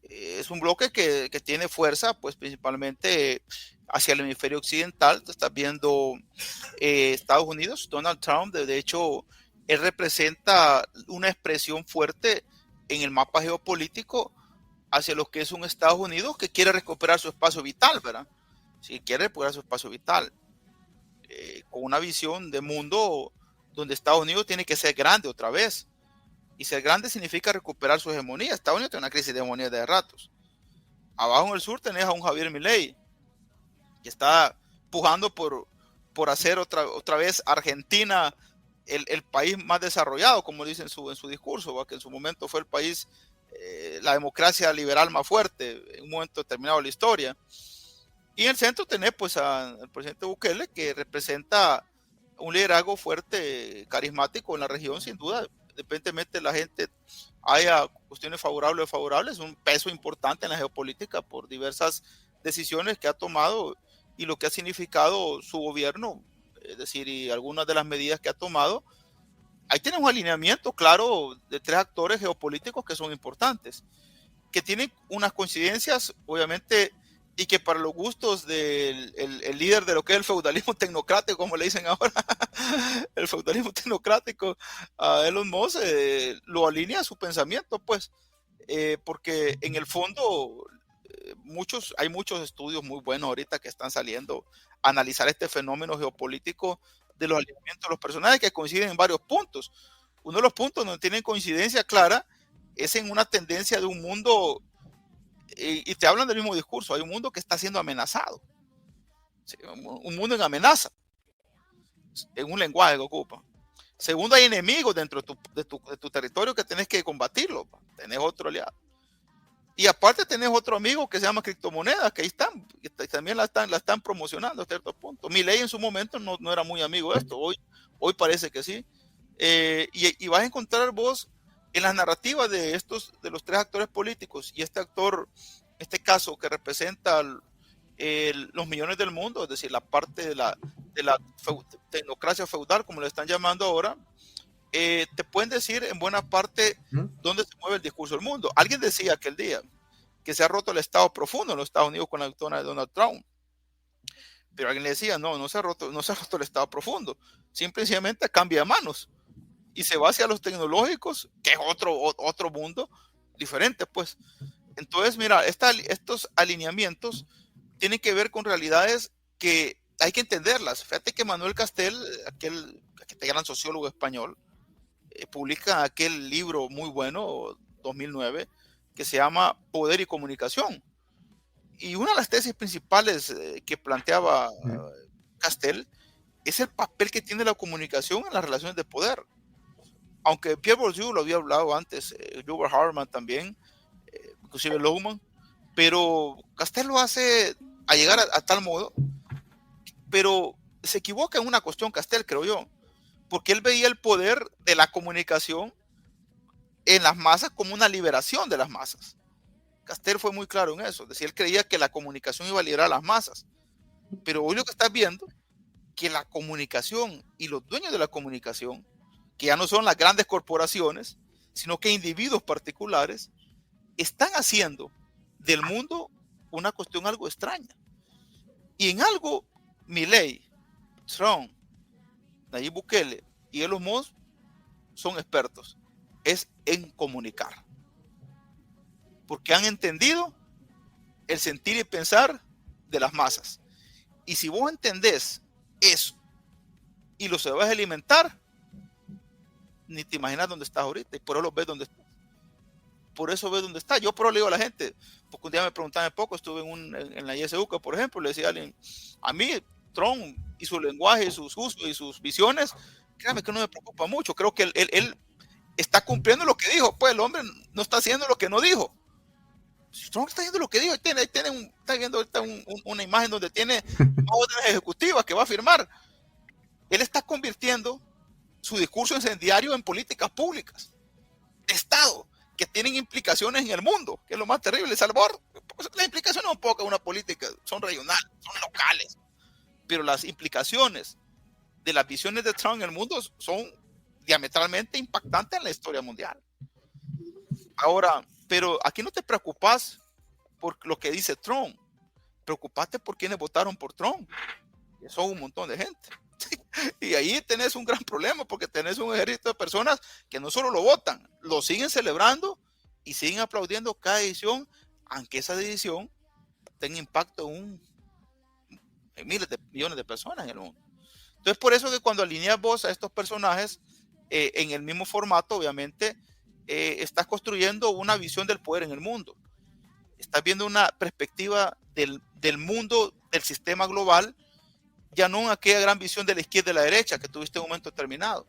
Es un bloque que tiene fuerza, pues principalmente hacia el hemisferio occidental. Te estás viendo Estados Unidos, Donald Trump, de hecho, él representa una expresión fuerte en el mapa geopolítico hacia lo que es un Estados Unidos que quiere recuperar su espacio vital, ¿verdad? Si quiere recuperar su espacio vital, con una visión de mundo donde Estados Unidos tiene que ser grande otra vez. Y ser grande significa recuperar su hegemonía. Estados Unidos tiene una crisis de hegemonía de ratos. Abajo en el sur tenés a un Javier Milei, que está pujando por hacer otra vez Argentina el país más desarrollado, como dice en su discurso, ¿va? Que en su momento fue el país, la democracia liberal más fuerte en un momento determinado de la historia. Y en el centro tenés pues al presidente Bukele, que representa un liderazgo fuerte, carismático en la región, sin duda. Independientemente de la gente haya cuestiones favorables o desfavorables, un peso importante en la geopolítica por diversas decisiones que ha tomado y lo que ha significado su gobierno, es decir, y algunas de las medidas que ha tomado. Ahí tiene un alineamiento claro de tres actores geopolíticos que son importantes, que tienen unas coincidencias, obviamente, y que para los gustos del el líder de lo que es el feudalismo tecnocrático, como le dicen ahora, el feudalismo tecnocrático, a Elon Musk, lo alinea a su pensamiento, pues, porque en el fondo hay muchos estudios muy buenos ahorita que están saliendo a analizar este fenómeno geopolítico de los alineamientos de los personajes, que coinciden en varios puntos. Uno de los puntos donde tienen coincidencia clara es en una tendencia de un mundo, y te hablan del mismo discurso, hay un mundo que está siendo amenazado, ¿sí? Un mundo en amenaza, en un lenguaje que ocupa. Segundo, hay enemigos dentro de tu territorio que tenés que combatirlo, tenés otro aliado. Y aparte tenés otro amigo que se llama criptomonedas, que ahí están, que también la están promocionando a cierto punto. Milei en su momento no era muy amigo de esto, hoy parece que sí. Y vas a encontrar vos en las narrativas de los tres actores políticos y este actor, este caso que representa los millones del mundo, es decir, la parte de la tecnocracia feudal, como le están llamando ahora, te pueden decir en buena parte dónde se mueve el discurso del mundo. Alguien decía aquel día que se ha roto el estado profundo en los Estados Unidos con la victoria de Donald Trump. Pero alguien le decía, no se ha roto el Estado profundo, simplemente cambia de manos y se va hacia los tecnológicos, que es otro mundo diferente, pues. Entonces, mira, estos alineamientos tienen que ver con realidades que hay que entenderlas. Fíjate que Manuel Castel, aquel gran sociólogo español, publica aquel libro muy bueno, 2009, que se llama Poder y Comunicación. Y una de las tesis principales que planteaba Castel es el papel que tiene la comunicación en las relaciones de poder. Aunque Pierre Bourdieu lo había hablado antes, Hubert Harman también, inclusive Lohmann, pero Castel lo hace a llegar a tal modo, pero se equivoca en una cuestión Castel, creo yo, porque él veía el poder de la comunicación en las masas como una liberación de las masas. Castel fue muy claro en eso, es decir, él creía que la comunicación iba a liberar a las masas, pero hoy lo que estás viendo, que la comunicación y los dueños de la comunicación, que ya no son las grandes corporaciones, sino que individuos particulares, están haciendo del mundo una cuestión algo extraña. Y en algo, Milei, Trump, Nayib Bukele y Elon Musk son expertos, es en comunicar. Porque han entendido el sentir y pensar de las masas. Y si vos entendés eso y lo sabes alimentar, ni te imaginas dónde estás ahorita. Y por eso lo ves donde estás. Por eso ves dónde está. Yo por eso le digo a la gente, porque un día me preguntaban poco, estuve en la ISUCA, por ejemplo, le decía a alguien, a mí Trump y su lenguaje y sus usos y sus visiones, créame que no me preocupa mucho. Creo que él está cumpliendo lo que dijo. Pues el hombre no está haciendo lo que no dijo. Trump está haciendo lo que dijo. Está viendo ahorita una imagen donde tiene órdenes ejecutivas que va a firmar. Él está convirtiendo su discurso incendiario en políticas públicas de Estado que tienen implicaciones en el mundo, que es lo más terrible. El Salvador, las implicaciones son pocas, una política, son regionales, son locales, pero las implicaciones de las visiones de Trump en el mundo son diametralmente impactantes en la historia mundial. Ahora, pero aquí no te preocupas por lo que dice Trump, preocupate por quienes votaron por Trump, que son un montón de gente. Y ahí tenés un gran problema porque tenés un ejército de personas que no solo lo votan, lo siguen celebrando y siguen aplaudiendo cada edición, aunque esa decisión tenga impacto en miles de millones de personas en el mundo. Entonces, por eso que cuando alineas vos a estos personajes en el mismo formato, obviamente, estás construyendo una visión del poder en el mundo. Estás viendo una perspectiva del mundo, del sistema global, ya no en aquella gran visión de la izquierda y de la derecha que tuviste en un momento determinado.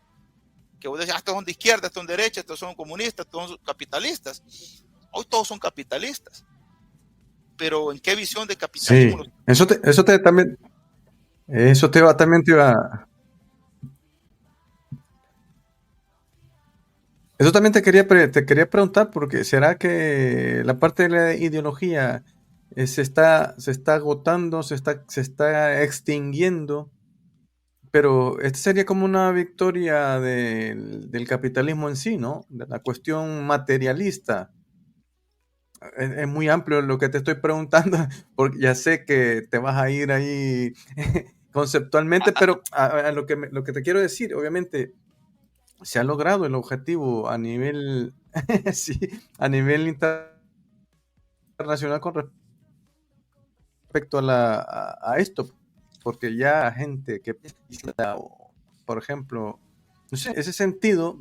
Que vos decías, estos son de izquierda, estos son de derecha, estos son comunistas, estos son capitalistas. Hoy todos son capitalistas. Pero ¿en qué visión de capitalismo? Sí, eso también te iba. Eso también te quería preguntar, porque ¿será que la parte de la ideología se está agotando, se está extinguiendo? Pero esta sería como una victoria del capitalismo en sí, ¿no? De la cuestión materialista. Es muy amplio lo que te estoy preguntando, porque ya sé que te vas a ir ahí conceptualmente, pero lo que te quiero decir, obviamente, se ha logrado el objetivo a nivel, sí, a nivel internacional con respecto a esto, porque ya gente que, por ejemplo, no sé, ese sentido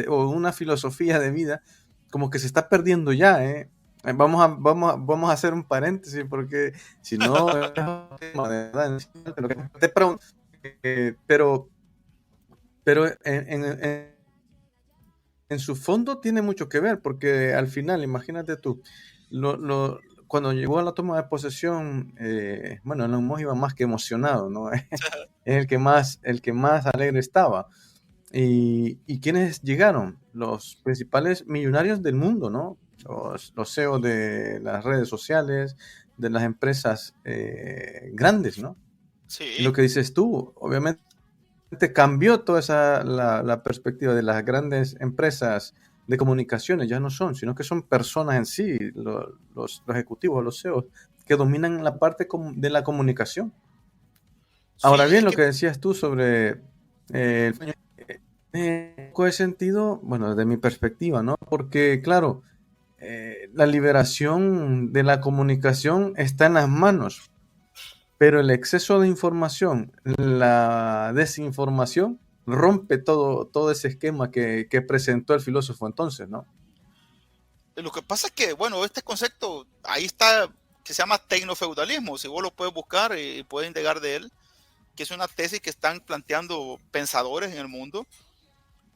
o una filosofía de vida, como que se está perdiendo ya, ¿eh? Vamos a hacer un paréntesis, porque si no, te pregunto, pero en su fondo tiene mucho que ver, porque al final, imagínate tú, cuando llegó a la toma de posesión, bueno, Elon Musk iba más que emocionado, ¿no? Es el que más alegre estaba. ¿Y quiénes llegaron? Los principales millonarios del mundo, ¿no? Los CEO de las redes sociales, de las empresas grandes, ¿no? Sí. Y lo que dices tú, obviamente cambió toda la perspectiva de las grandes empresas de comunicaciones, ya no son, sino que son personas en sí, los ejecutivos, los CEOs, que dominan la parte de la comunicación. Ahora Sí, bien, es lo que que decías tú sobre el sueño, un poco de sentido, bueno, desde mi perspectiva, ¿no? Porque, claro, la liberación de la comunicación está en las manos, pero el exceso de información, la desinformación, rompe todo ese esquema que presentó el filósofo entonces, ¿no? lo que pasa es que, bueno, este concepto, ahí está, que se llama tecnofeudalismo, si vos lo puedes buscar y puedes indagar de él, que es una tesis que están planteando pensadores en el mundo,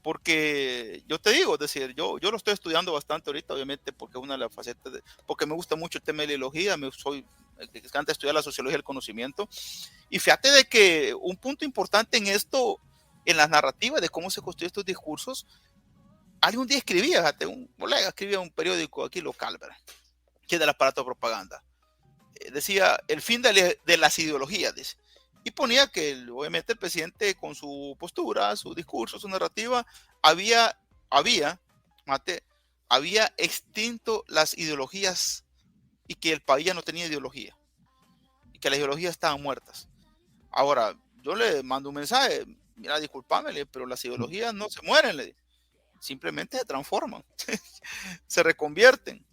porque yo te digo, es decir, yo lo estoy estudiando bastante ahorita, obviamente, porque es una de las facetas, porque me gusta mucho el tema de la ideología, me encanta estudiar la sociología del conocimiento, y fíjate de que un punto importante en esto, en las narrativas de cómo se construyen estos discursos, algún día escribía, fíjate, un colega escribía un periódico aquí local, ¿verdad? Que es del aparato de propaganda. Decía el fin de las ideologías, dice. Y ponía que obviamente el presidente con su postura, su discurso, su narrativa, había, mate, había extinto las ideologías y que el país ya no tenía ideología y que las ideologías estaban muertas. Ahora, yo le mando un mensaje, mira, disculpámele, pero las ideologías no se mueren, le digo, simplemente se transforman, se reconvierten,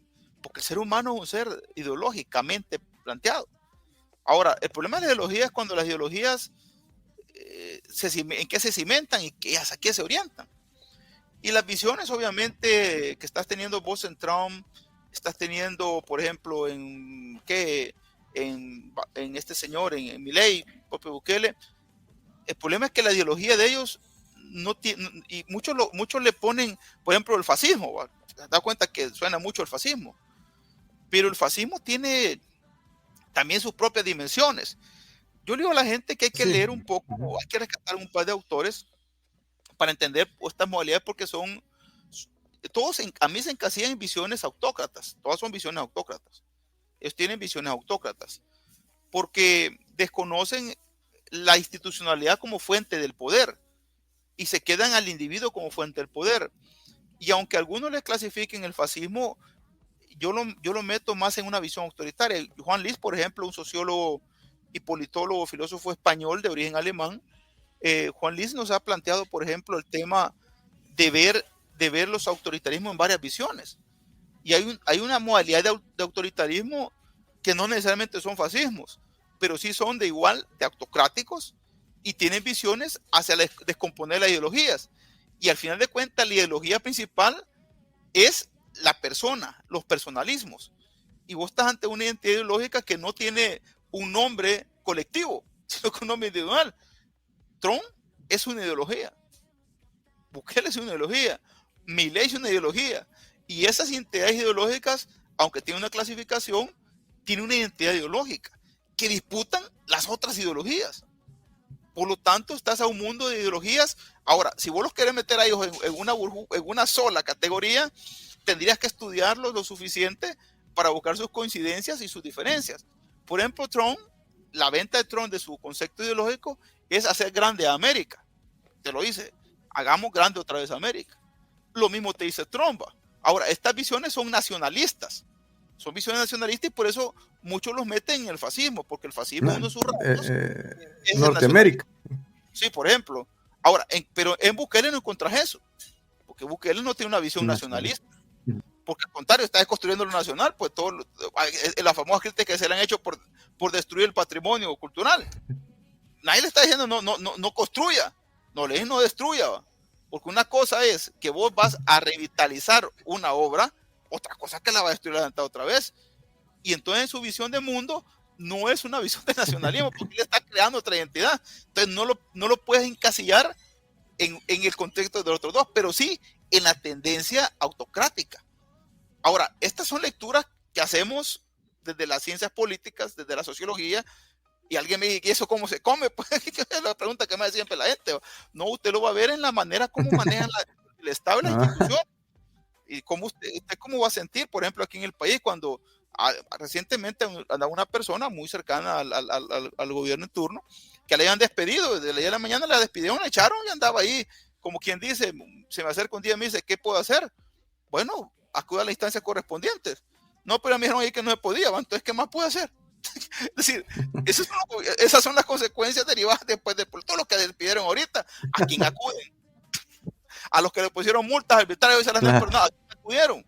porque el ser humano es un ser ideológicamente planteado. Ahora, el problema de la ideología es cuando las ideologías en qué se cimentan y hacia qué se orientan. Y las visiones, obviamente, que estás teniendo vos en Trump, estás teniendo, por ejemplo, en este señor, en Milei, propio Bukele, el problema es que la ideología de ellos no tiene, y muchos le ponen, por ejemplo, el fascismo, ¿va? ¿Te das cuenta que suena mucho el fascismo? Pero el fascismo tiene también sus propias dimensiones. Yo le digo a la gente que hay que Sí. leer un poco, hay que rescatar un par de autores para entender estas modalidades porque a mí se encasillan en visiones autócratas, todas son visiones autócratas. Ellos tienen visiones autócratas porque desconocen la institucionalidad como fuente del poder y se quedan al individuo como fuente del poder. Y aunque algunos les clasifiquen el fascismo, yo lo meto más en una visión autoritaria. Juan Lis, por ejemplo, un sociólogo y politólogo, filósofo español de origen alemán, Juan Lis nos ha planteado, por ejemplo, el tema de ver los autoritarismos en varias visiones. Y hay una modalidad de autoritarismo que no necesariamente son fascismos, pero sí son de autocráticos y tienen visiones hacia descomponer las ideologías. Y al final de cuentas, la ideología principal es la persona, los personalismos. Y vos estás ante una identidad ideológica que no tiene un nombre colectivo, sino que un nombre individual. Trump es una ideología. Bukele es una ideología. Milei es una ideología. Y esas identidades ideológicas, aunque tienen una clasificación, tienen una identidad ideológica que disputan las otras ideologías. Por lo tanto, estás a un mundo de ideologías. Ahora, si vos los querés meter a ellos en una sola categoría, tendrías que estudiarlos lo suficiente para buscar sus coincidencias y sus diferencias. Por ejemplo, Trump, la venta de Trump de su concepto ideológico es hacer grande a América. Te lo dice, hagamos grande otra vez a América. Lo mismo te dice Trump. Ahora, estas visiones son nacionalistas. Son visiones nacionalistas y por eso muchos los meten en el fascismo, porque el fascismo, uno de sus rasgos, es el nacionalismo. Norteamérica. Sí, por ejemplo. Ahora, pero en Bukele no encontrás eso, porque Bukele no tiene una visión nacionalista. Porque al contrario, está construyendo lo nacional, pues las famosas críticas que se le han hecho por destruir el patrimonio cultural. Nadie le está diciendo no construya, no destruya, ¿va? Porque una cosa es que vos vas a revitalizar una obra, otra cosa es que la va a destruir otra vez. Y entonces su visión de mundo no es una visión de nacionalismo, porque él está creando otra identidad. Entonces no lo puedes encasillar en el contexto de los otros dos, pero sí en la tendencia autocrática. Ahora, estas son lecturas que hacemos desde las ciencias políticas, desde la sociología, y alguien me dice, ¿y eso cómo se come? Pues es la pregunta que me hace siempre la gente. No, usted lo va a ver en la manera como manejan el Estado y las instituciones. Y usted cómo va a sentir, por ejemplo, aquí en el país, cuando recientemente a una persona muy cercana al gobierno en turno, que le habían despedido, desde el día de la mañana la despidieron, la echaron y andaba ahí, como quien dice, se me acerca un día y me dice, ¿qué puedo hacer? Bueno, acude a las instancias correspondientes. No, pero me dijeron ahí que no se podía, entonces, ¿qué más puede hacer? Es decir, esas son las consecuencias derivadas después de por todo lo que despidieron ahorita. ¿A quién acuden? A los que le pusieron multas arbitrarias y se las dan, pero no, ¿a quién acudieron?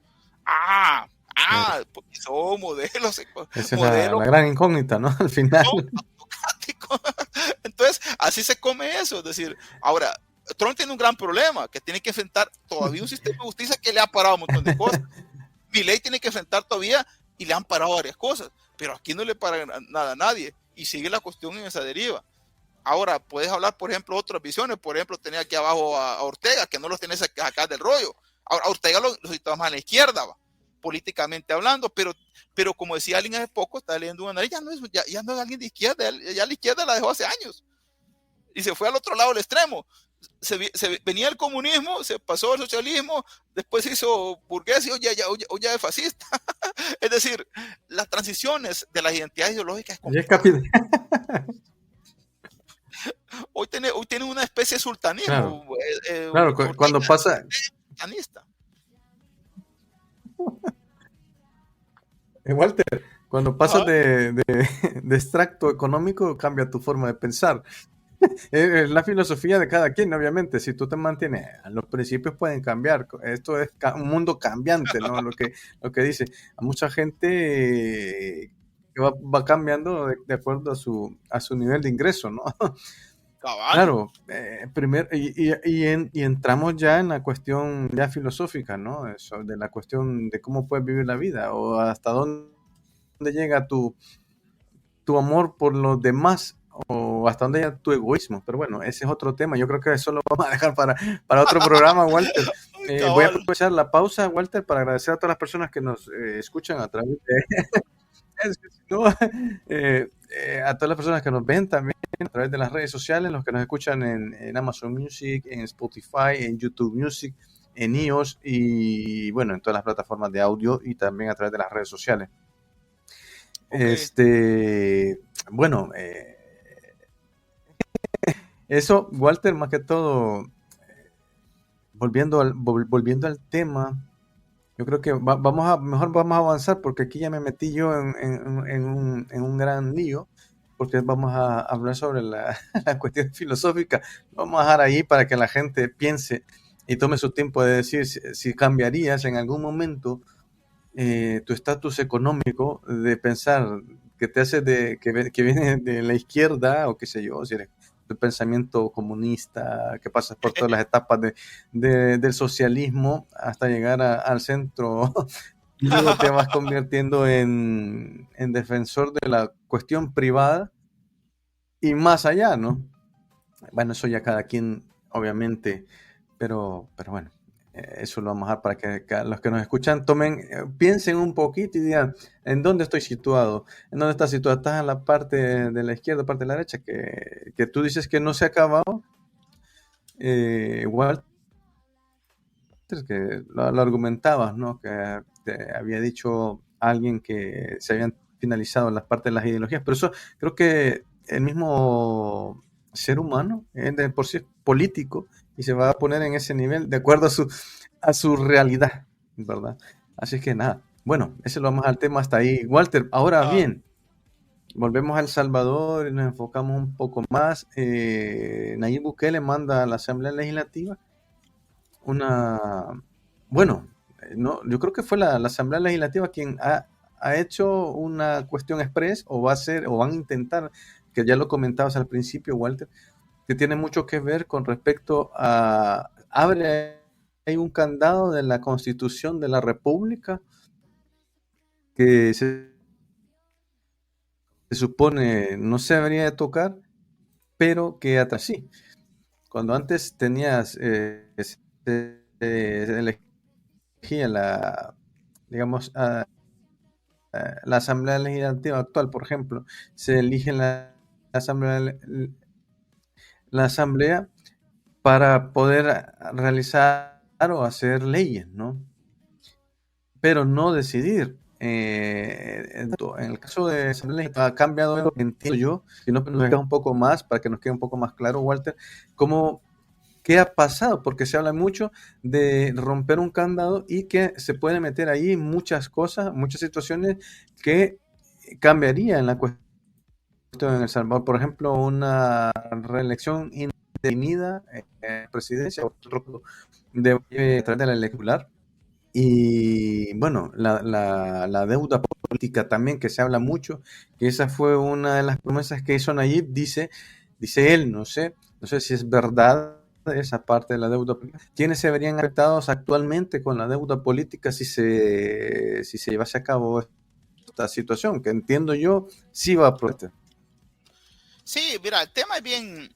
Porque son modelos. Esa es la gran incógnita, ¿no? Al final. Entonces, así se come eso. Es decir, ahora, Trump tiene un gran problema, que tiene que enfrentar todavía un sistema de justicia que le ha parado un montón de cosas. Milei tiene que enfrentar todavía y le han parado varias cosas, pero aquí no le para nada a nadie y sigue la cuestión en esa deriva. Ahora, puedes hablar, por ejemplo, otras visiones. Por ejemplo, tenía aquí abajo a Ortega, que no los tenés acá del rollo. Ahora, Ortega lo situamos más a la izquierda, va, políticamente hablando, pero como decía alguien hace poco, estaba leyendo un análisis, ya no es alguien de izquierda, ya la izquierda la dejó hace años y se fue al otro lado del extremo. Venía el comunismo, se pasó al socialismo, después se hizo burgués y hoy ya es fascista. Es decir, las transiciones de las identidades ideológicas es complicado. Hoy tiene una especie de sultanismo. Claro, cuando pasa... Sultanista. Walter, cuando pasas de extracto económico, cambia tu forma de pensar. Es la filosofía de cada quien, obviamente. Si tú te mantienes, los principios pueden cambiar. Esto es un mundo cambiante, ¿no? Lo que dice. A mucha gente que va cambiando de acuerdo a su nivel de ingreso, ¿no? Claro, primero, y entramos ya en la cuestión ya filosófica, ¿no? Eso, de la cuestión de cómo puedes vivir la vida o hasta dónde llega tu amor por los demás o hasta dónde llega tu egoísmo. Pero bueno, ese es otro tema. Yo creo que eso lo vamos a dejar para otro programa, Walter. Voy a aprovechar la pausa, Walter, para agradecer a todas las personas que nos escuchan a través de... a todas las personas que nos ven también a través de las redes sociales, los que nos escuchan en Amazon Music, en Spotify, en YouTube Music, en iOS y bueno, en todas las plataformas de audio y también a través de las redes sociales. Okay. Bueno, eso, Walter, más que todo, volviendo al tema, yo creo que mejor vamos a avanzar porque aquí ya me metí yo en un gran lío, porque vamos a hablar sobre la cuestión filosófica. Vamos a dejar ahí para que la gente piense y tome su tiempo de decir si cambiarías en algún momento tu estatus económico, de pensar que te hace que viene de la izquierda o qué sé yo, si eres de pensamiento comunista, que pasas por todas las etapas del socialismo hasta llegar al centro y luego te vas convirtiendo en defensor de la cuestión privada y más allá, ¿no? Bueno, eso ya cada quien, obviamente, pero bueno, eso lo vamos a dejar para que los que nos escuchan piensen un poquito y digan, ¿en dónde estoy situado? ¿En dónde estás situado? ¿Estás en la parte de la izquierda, parte de la derecha? Que tú dices que no se ha acabado. Walter, que lo argumentabas, ¿no? Que te había dicho alguien que se habían finalizado las partes de las ideologías, pero eso creo que el mismo ser humano de por sí es político y se va a poner en ese nivel de acuerdo a su realidad, ¿verdad? Así que nada, bueno, ese lo vamos al tema hasta ahí. Walter, ahora bien, volvemos a El Salvador y nos enfocamos un poco más. Nayib Bukele manda a la Asamblea Legislativa yo creo que fue la Asamblea Legislativa quien ha hecho una cuestión express o va a hacer o van a intentar, que ya lo comentabas al principio, Walter, que tiene mucho que ver con respecto a hay un candado de la Constitución de la República que se supone no se debería de tocar, pero que hasta sí. Cuando antes tenías elegía la Asamblea Legislativa actual, por ejemplo, se elige la Asamblea para poder realizar o hacer leyes, ¿no? Pero no decidir. En el caso de Asamblea ha cambiado, entiendo yo, si no nos dejas un poco más, para que nos quede un poco más claro, Walter, ¿qué ha pasado? Porque se habla mucho de romper un candado y que se pueden meter ahí muchas cosas, muchas situaciones que cambiarían la cuestión en El Salvador, por ejemplo, una reelección indefinida en presidencia, otro debe tratar de la electoral. Y bueno, la deuda política también, que se habla mucho, que esa fue una de las promesas que hizo Nayib, dice él, no sé si es verdad esa parte de la deuda política. ¿Quiénes se verían afectados actualmente con la deuda política si se llevase a cabo esta situación? Que entiendo yo, sí va a proceder. Sí, mira, el tema es bien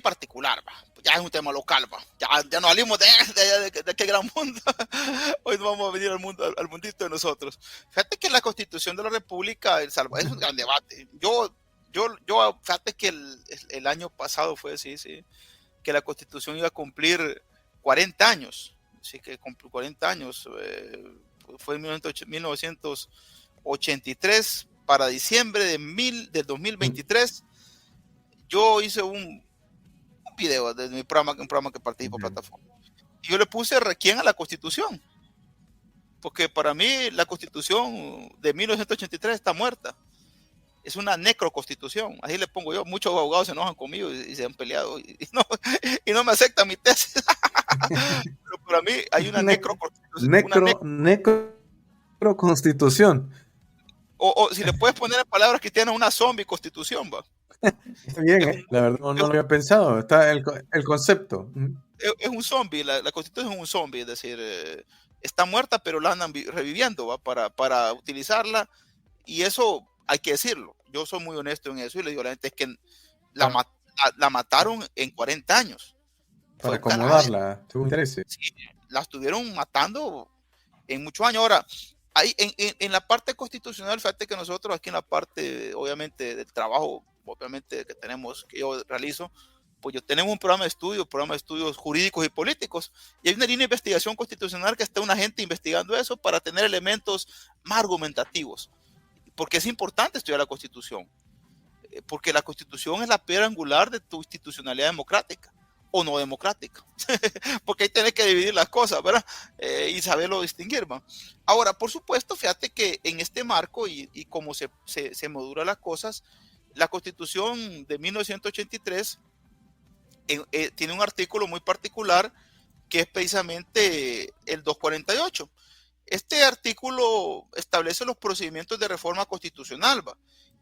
particular, va. Ya es un tema local, va. Ya nos salimos de aquel gran mundo. Hoy nos vamos a venir al mundito de nosotros. Fíjate que la Constitución de la República de El Salvador es un gran debate. Fíjate que el año pasado fue así, sí, que la Constitución iba a cumplir 40 años. Así que cumplió 40 años. Fue en 1983 para diciembre del 2023. Yo hice un video de mi programa, un programa que participo en plataforma. Y yo le puse requiem a la Constitución. Porque para mí la Constitución de 1983 está muerta. Es una necroconstitución. Así le pongo yo. Muchos abogados se enojan conmigo y se han peleado y no me aceptan mi tesis. Pero para mí hay una necroconstitución. Necroconstitución. O si le puedes poner en palabras cristianas, una zombie constitución, va. Está bien, la verdad no lo había pensado. Está el concepto. Es un zombie, la constitución es un zombie, es decir, está muerta, pero la andan reviviendo, ¿va? Para utilizarla, y eso hay que decirlo. Yo soy muy honesto en eso y le digo a la gente es que la mataron en 40 años. Para acomodarla, según interese. Sí, la estuvieron matando en muchos años. Ahora, en la parte constitucional, fíjate que nosotros aquí en la parte, obviamente, del trabajo, obviamente, que yo realizo, pues yo tenemos un programa de estudios jurídicos y políticos, y hay una línea de investigación constitucional que está una gente investigando eso para tener elementos más argumentativos, porque es importante estudiar la Constitución, porque la Constitución es la piedra angular de tu institucionalidad democrática o no democrática, porque ahí tenés que dividir las cosas, ¿verdad? Y saberlo distinguir, ¿va? Ahora, por supuesto, fíjate que en este marco y cómo se modulan las cosas, la Constitución de 1983 tiene un artículo muy particular que es precisamente el 248. Este artículo establece los procedimientos de reforma constitucional, ¿va?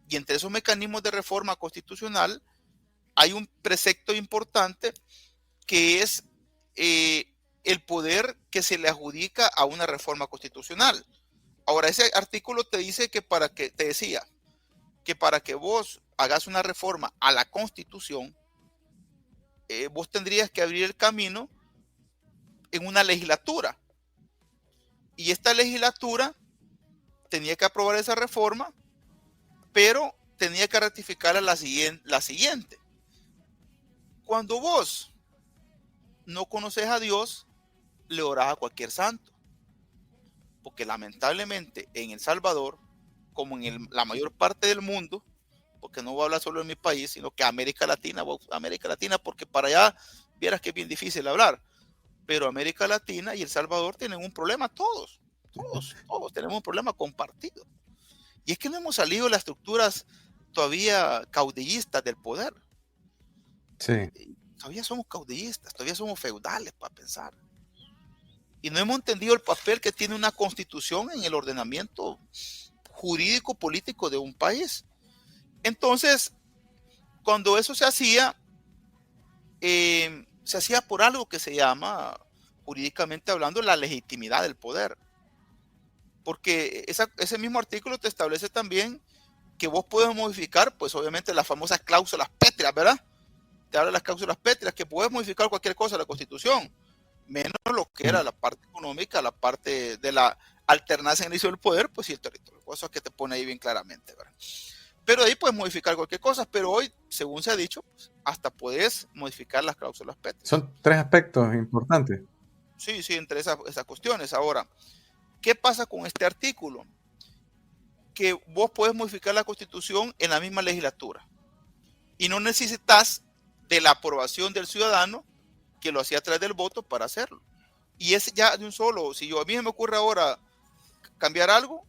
Y entre esos mecanismos de reforma constitucional hay un precepto importante que es el poder que se le adjudica a una reforma constitucional. Ahora, ese artículo te dice que te decía que para que vos hagas una reforma a la Constitución, vos tendrías que abrir el camino en una legislatura. Y esta legislatura tenía que aprobar esa reforma, pero tenía que ratificar la siguiente. Cuando vos no conoces a Dios, le orás a cualquier santo. Porque lamentablemente en El Salvador, como en la mayor parte del mundo, porque no voy a hablar solo de mi país, sino que América Latina, porque para allá vieras que es bien difícil hablar, pero América Latina y El Salvador tienen un problema, todos tenemos un problema compartido. Y es que no hemos salido de las estructuras todavía caudillistas del poder. Sí. Todavía somos caudillistas, todavía somos feudales para pensar. Y no hemos entendido el papel que tiene una constitución en el ordenamiento jurídico político de un país. Entonces, cuando eso se hacía por algo que se llama, jurídicamente hablando, la legitimidad del poder. Porque ese mismo artículo te establece también que vos puedes modificar, pues obviamente las famosas cláusulas pétreas, ¿verdad? Te habla de las cláusulas pétreas, que puedes modificar cualquier cosa de la Constitución, menos lo que era la parte económica, la parte de la alternancia en el inicio del poder, pues sí, el territorio. Cosas que te pone ahí bien claramente, ¿verdad? Pero ahí puedes modificar cualquier cosa, pero hoy, según se ha dicho, pues, hasta puedes modificar las cláusulas pétreas. Son 3 aspectos importantes. Sí, entre esas cuestiones. Ahora, ¿qué pasa con este artículo? Que vos puedes modificar la Constitución en la misma legislatura y no necesitas de la aprobación del ciudadano que lo hacía a través del voto para hacerlo. Y es ya de un solo. Si a mí me ocurre ahora cambiar algo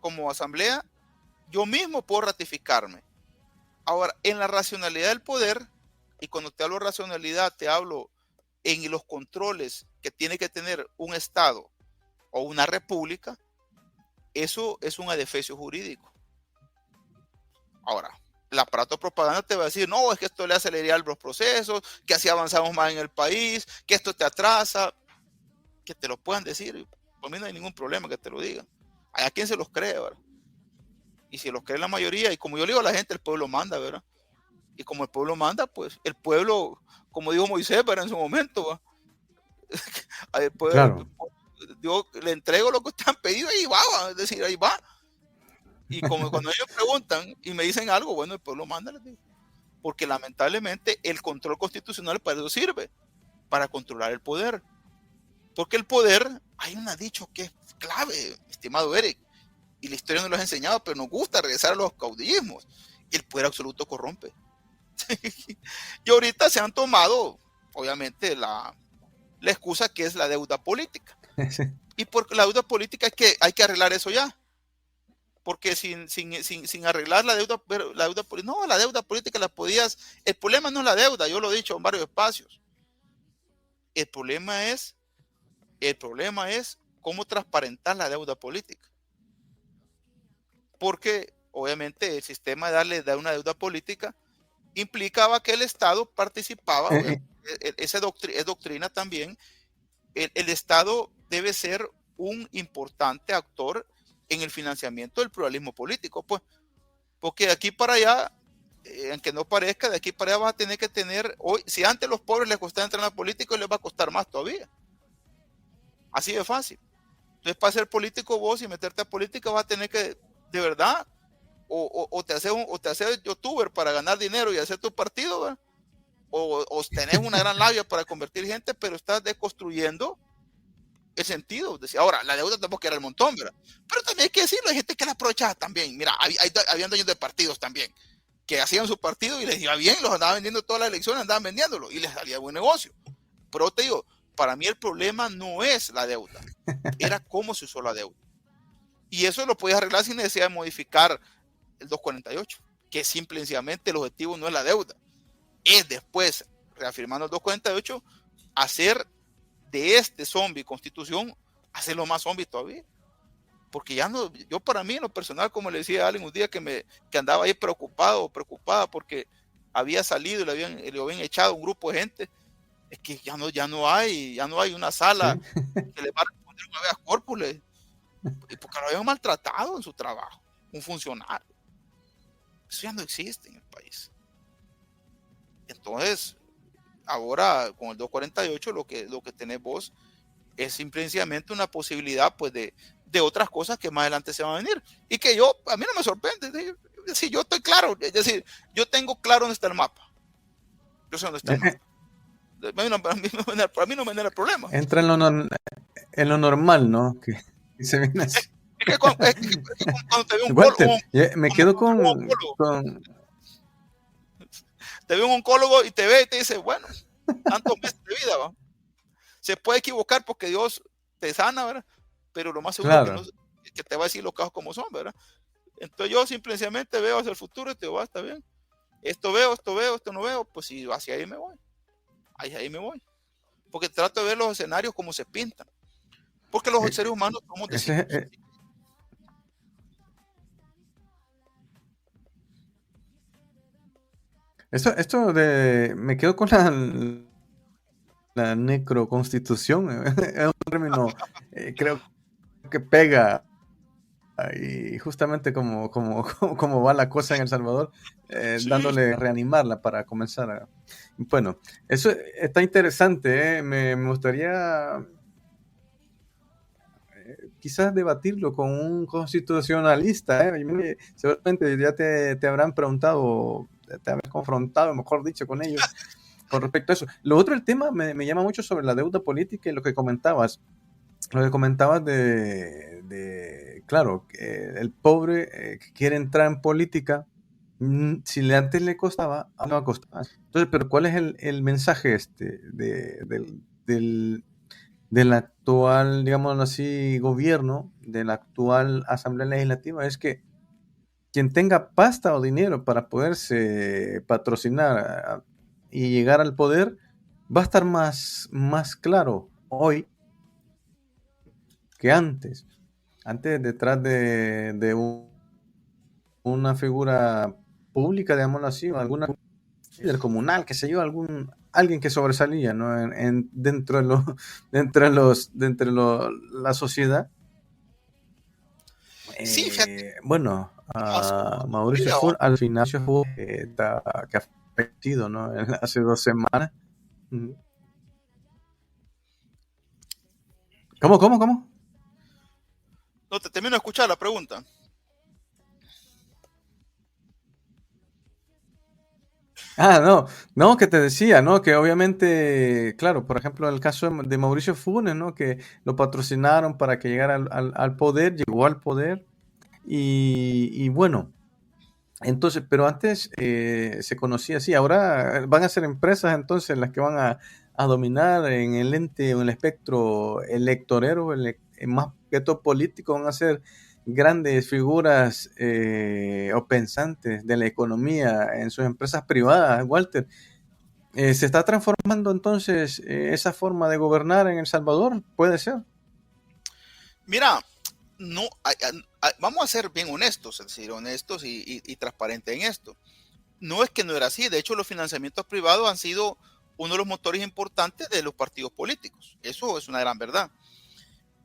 como asamblea, yo mismo puedo ratificarme Ahora, en la racionalidad del poder, y cuando te hablo de racionalidad, te hablo en los controles que tiene que tener un Estado o una república, eso es un adefesio jurídico. Ahora, el aparato de propaganda te va a decir, no, es que esto le aceleraría los procesos, que así avanzamos más en el país, que esto te atrasa, que te lo puedan decir. Por mí no hay ningún problema que te lo digan. Hay a quien se los cree, ¿verdad? Y si los cree la mayoría, y como yo le digo a la gente, el pueblo manda, ¿verdad? Y como el pueblo manda, pues el pueblo, como dijo Moisés, ¿verdad? En su momento, ¿verdad? Al pueblo, Claro. yo le entrego lo que ustedes han pedido y va, ¿verdad? Es decir, ahí va. Y como cuando ellos preguntan y me dicen algo, bueno, el pueblo manda, les digo. Porque lamentablemente el control constitucional para eso sirve, para controlar el poder. Porque el poder, hay un dicho que es clave, estimado Eric, y la historia nos lo ha enseñado, pero nos gusta regresar a los caudillismos. El poder absoluto corrompe. Y ahorita se han tomado, obviamente, la excusa que es la deuda política. Y porque la deuda política es que hay que arreglar eso ya. Porque sin arreglar la deuda no, la deuda política la podías, el problema no es la deuda, yo lo he dicho en varios espacios. El problema es, cómo transparentar la deuda política. Porque obviamente el sistema de dar una deuda política implicaba que el Estado participaba, esa es doctrina también, el Estado debe ser un importante actor en el financiamiento del pluralismo político, pues, porque de aquí para allá, aunque no parezca, de aquí para allá vas a tener que tener, hoy, si antes a los pobres les costaba entrar en la política, hoy les va a costar más todavía. Así de fácil. Entonces, para ser político vos y meterte a política vas a tener que, de verdad, o te haces youtuber para ganar dinero y hacer tu partido, ¿verdad? O tenés una gran labia para convertir gente, pero estás deconstruyendo el sentido. Ahora, la deuda tampoco era el montón, ¿verdad? Pero también hay que decirlo, hay gente que la aprovechaba también. Mira, habían dueños de partidos también, que hacían su partido y les iba bien, los andaban vendiendo todas las elecciones, andaban vendiéndolo y les salía buen negocio. Pero te digo, para mí el problema no es la deuda, era cómo se usó la deuda. Y eso lo podías arreglar sin necesidad de modificar el 248, que simple y sencillamente el objetivo no es la deuda, es después, reafirmando el 248, hacer de este zombie constitución, hacerlo más zombie todavía. Porque ya no, yo para mí en lo personal, como le decía a alguien un día que andaba ahí preocupada porque había salido y le habían echado un grupo de gente, es que ya no hay una sala ¿Sí? que le va a responder un habeas corpus, porque lo habían maltratado en su trabajo, un funcionario. Eso ya no existe en el país. Entonces, ahora con el 248 lo que tenés vos es simplemente una posibilidad pues de otras cosas que más adelante se van a venir y que a mí no me sorprende. Es decir, yo estoy claro, es decir, yo tengo claro dónde está el mapa. Yo sé dónde está el mapa. Para mí no me genera el problema. Entra en lo normal, ¿no? Que se viene así. Es que cuando te ve Walter, me quedo un oncólogo, con... te ve un oncólogo y te ve y te dice, bueno, tantos meses de vida, ¿va? Se puede equivocar porque Dios te sana, ¿verdad? Pero lo más seguro Claro. que te va a decir los casos como son, ¿verdad? Entonces yo simplemente veo hacia el futuro y te digo, está bien. Esto veo, esto no veo, pues si hacia ahí me voy. Ahí me voy. Porque trato de ver los escenarios como se pintan. Porque los seres humanos somos de ciclos. Esto me quedo con la necroconstitución. Es un término, creo que pega. Y justamente como va la cosa en El Salvador, Sí. dándole reanimarla para comenzar. Bueno, eso está interesante. Me gustaría quizás debatirlo con un constitucionalista. Seguramente ya te habrán preguntado, te habrán confrontado, mejor dicho, con ellos con respecto a eso. Lo otro, el tema me llama mucho sobre la deuda política y lo que comentabas. Lo que comentabas claro, el pobre que quiere entrar en política, si antes le costaba, ahora no va a costar. Entonces, pero ¿cuál es el mensaje del actual, digámoslo así, gobierno, de la actual Asamblea Legislativa? Es que quien tenga pasta o dinero para poderse patrocinar y llegar al poder, va a estar más claro hoy que antes. Antes, detrás de una figura pública, digámoslo así, o alguna líder comunal, que sé yo, alguien que sobresalía, ¿no? Dentro de la sociedad. Sí, fíjate, Bueno, a Mauricio Full al final fue que ha fallecido, ¿no? Hace 2 semanas. ¿Cómo? no te termino de escuchar la pregunta. No, que te decía, ¿no? Que obviamente, claro, por ejemplo, en el caso de Mauricio Funes, ¿no? Que lo patrocinaron para que llegara al poder, llegó al poder y bueno, entonces, pero antes se conocía así, ahora van a ser empresas entonces las que van a dominar en el ente o en el espectro electorero, más que todo político, van a ser grandes figuras o pensantes de la economía en sus empresas privadas, Walter. ¿Se está transformando entonces esa forma de gobernar en El Salvador? ¿Puede ser? Mira, no, vamos a ser bien honestos, es decir, honestos y transparentes en esto. No es que no era así, de hecho los financiamientos privados han sido uno de los motores importantes de los partidos políticos. Eso es una gran verdad.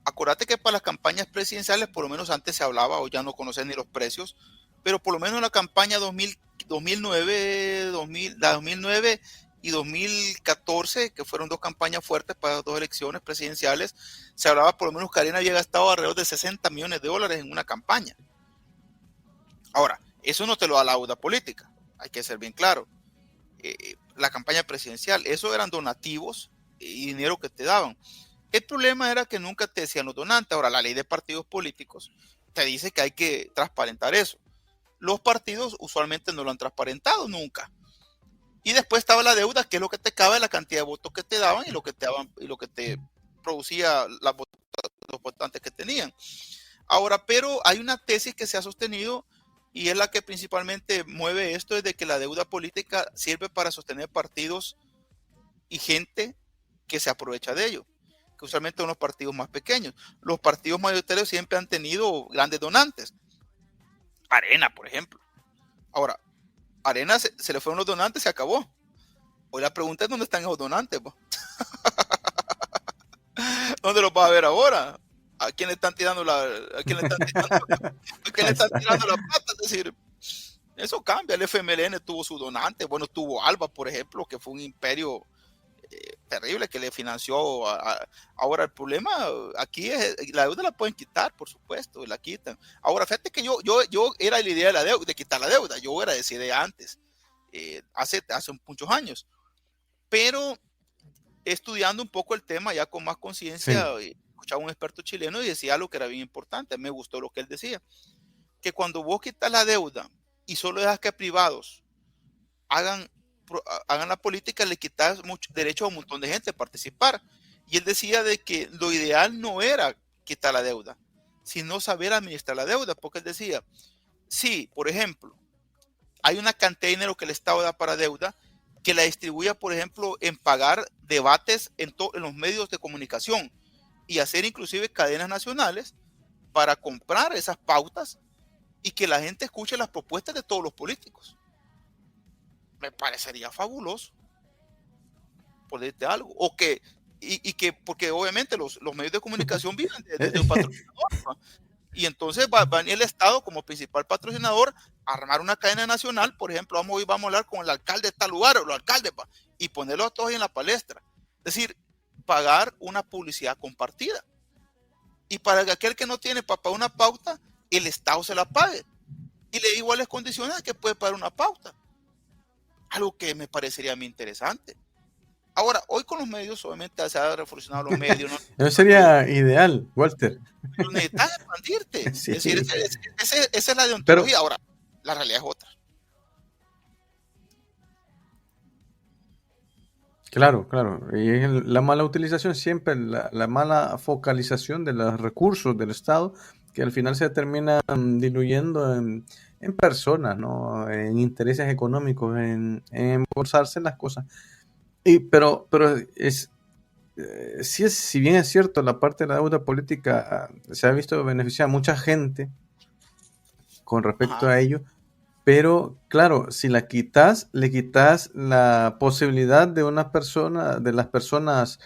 Acuérdate que para las campañas presidenciales, por lo menos antes se hablaba, o ya no conocen ni los precios, pero por lo menos en la campaña 2009 y 2014, que fueron dos campañas fuertes para dos elecciones presidenciales, se hablaba por lo menos que Arena había gastado alrededor de $60 millones en una campaña. Ahora, eso no te lo da la deuda política, hay que ser bien claro. La campaña presidencial, eso eran donativos y dinero que te daban. El problema era que nunca te decían los donantes. Ahora, la ley de partidos políticos te dice que hay que transparentar eso. Los partidos usualmente no lo han transparentado nunca. Y después estaba la deuda, que es lo que te cabe, la cantidad de votos que te daban y lo que te producía los votantes que tenían. Ahora, pero hay una tesis que se ha sostenido y es la que principalmente mueve esto, es de que la deuda política sirve para sostener partidos y gente que se aprovecha de ello, que usualmente son los partidos más pequeños. Los partidos mayoritarios siempre han tenido grandes donantes. Arena, por ejemplo. Ahora, Arena se le fueron los donantes, se acabó. Hoy la pregunta es dónde están esos donantes. ¿Dónde los vas a ver ahora? ¿A quién le están tirando a quién le están tirando la pata? Es decir, eso cambia. El FMLN tuvo su donante. Bueno, tuvo Alba, por ejemplo, que fue un imperio terrible que le financió. Ahora el problema aquí es la deuda la pueden quitar, por supuesto, la quitan. Ahora fíjate que yo era la idea de, de quitar la deuda. Yo era de esa idea antes, hace muchos años. Pero estudiando un poco el tema ya con más conciencia, sí, escuchaba a un experto chileno y decía algo que era bien importante. Me gustó lo que él decía, que cuando vos quitas la deuda y solo dejas que privados hagan la política, le quitas mucho derecho a un montón de gente a participar. Y él decía de que lo ideal no era quitar la deuda, sino saber administrar la deuda, porque él decía, sí, por ejemplo, hay una cantidad de dinero que el Estado da para deuda, que la distribuya, por ejemplo, en pagar debates en los medios de comunicación y hacer inclusive cadenas nacionales para comprar esas pautas y que la gente escuche las propuestas de todos los políticos. Me parecería fabuloso, por decirte algo. O que, porque obviamente los medios de comunicación viven de un patrocinador, ¿no? Y entonces va a venir el Estado como principal patrocinador a armar una cadena nacional. Por ejemplo, vamos a hablar con el alcalde de tal lugar o los alcaldes y ponerlos a todos en la palestra. Es decir, pagar una publicidad compartida. Y para aquel que no tiene para pagar una pauta, el Estado se la pague. Y le da iguales condiciones a que puede pagar una pauta. Algo que me parecería a mí interesante. Ahora, hoy con los medios, obviamente se han revolucionado los medios, ¿no? Eso sería ideal, Walter. Pero necesitas expandirte. Sí. Es decir, esa es la deontología. Pero ahora, la realidad es otra. Claro. Y la mala utilización siempre, la mala focalización de los recursos del Estado, que al final se termina diluyendo en personas, ¿no? En intereses económicos, en forzarse las cosas. Pero si bien es cierto, la parte de la deuda política se ha visto beneficiar a mucha gente con respecto Ajá. a ello, pero claro, si la quitas, le quitas la posibilidad de una persona, de las personas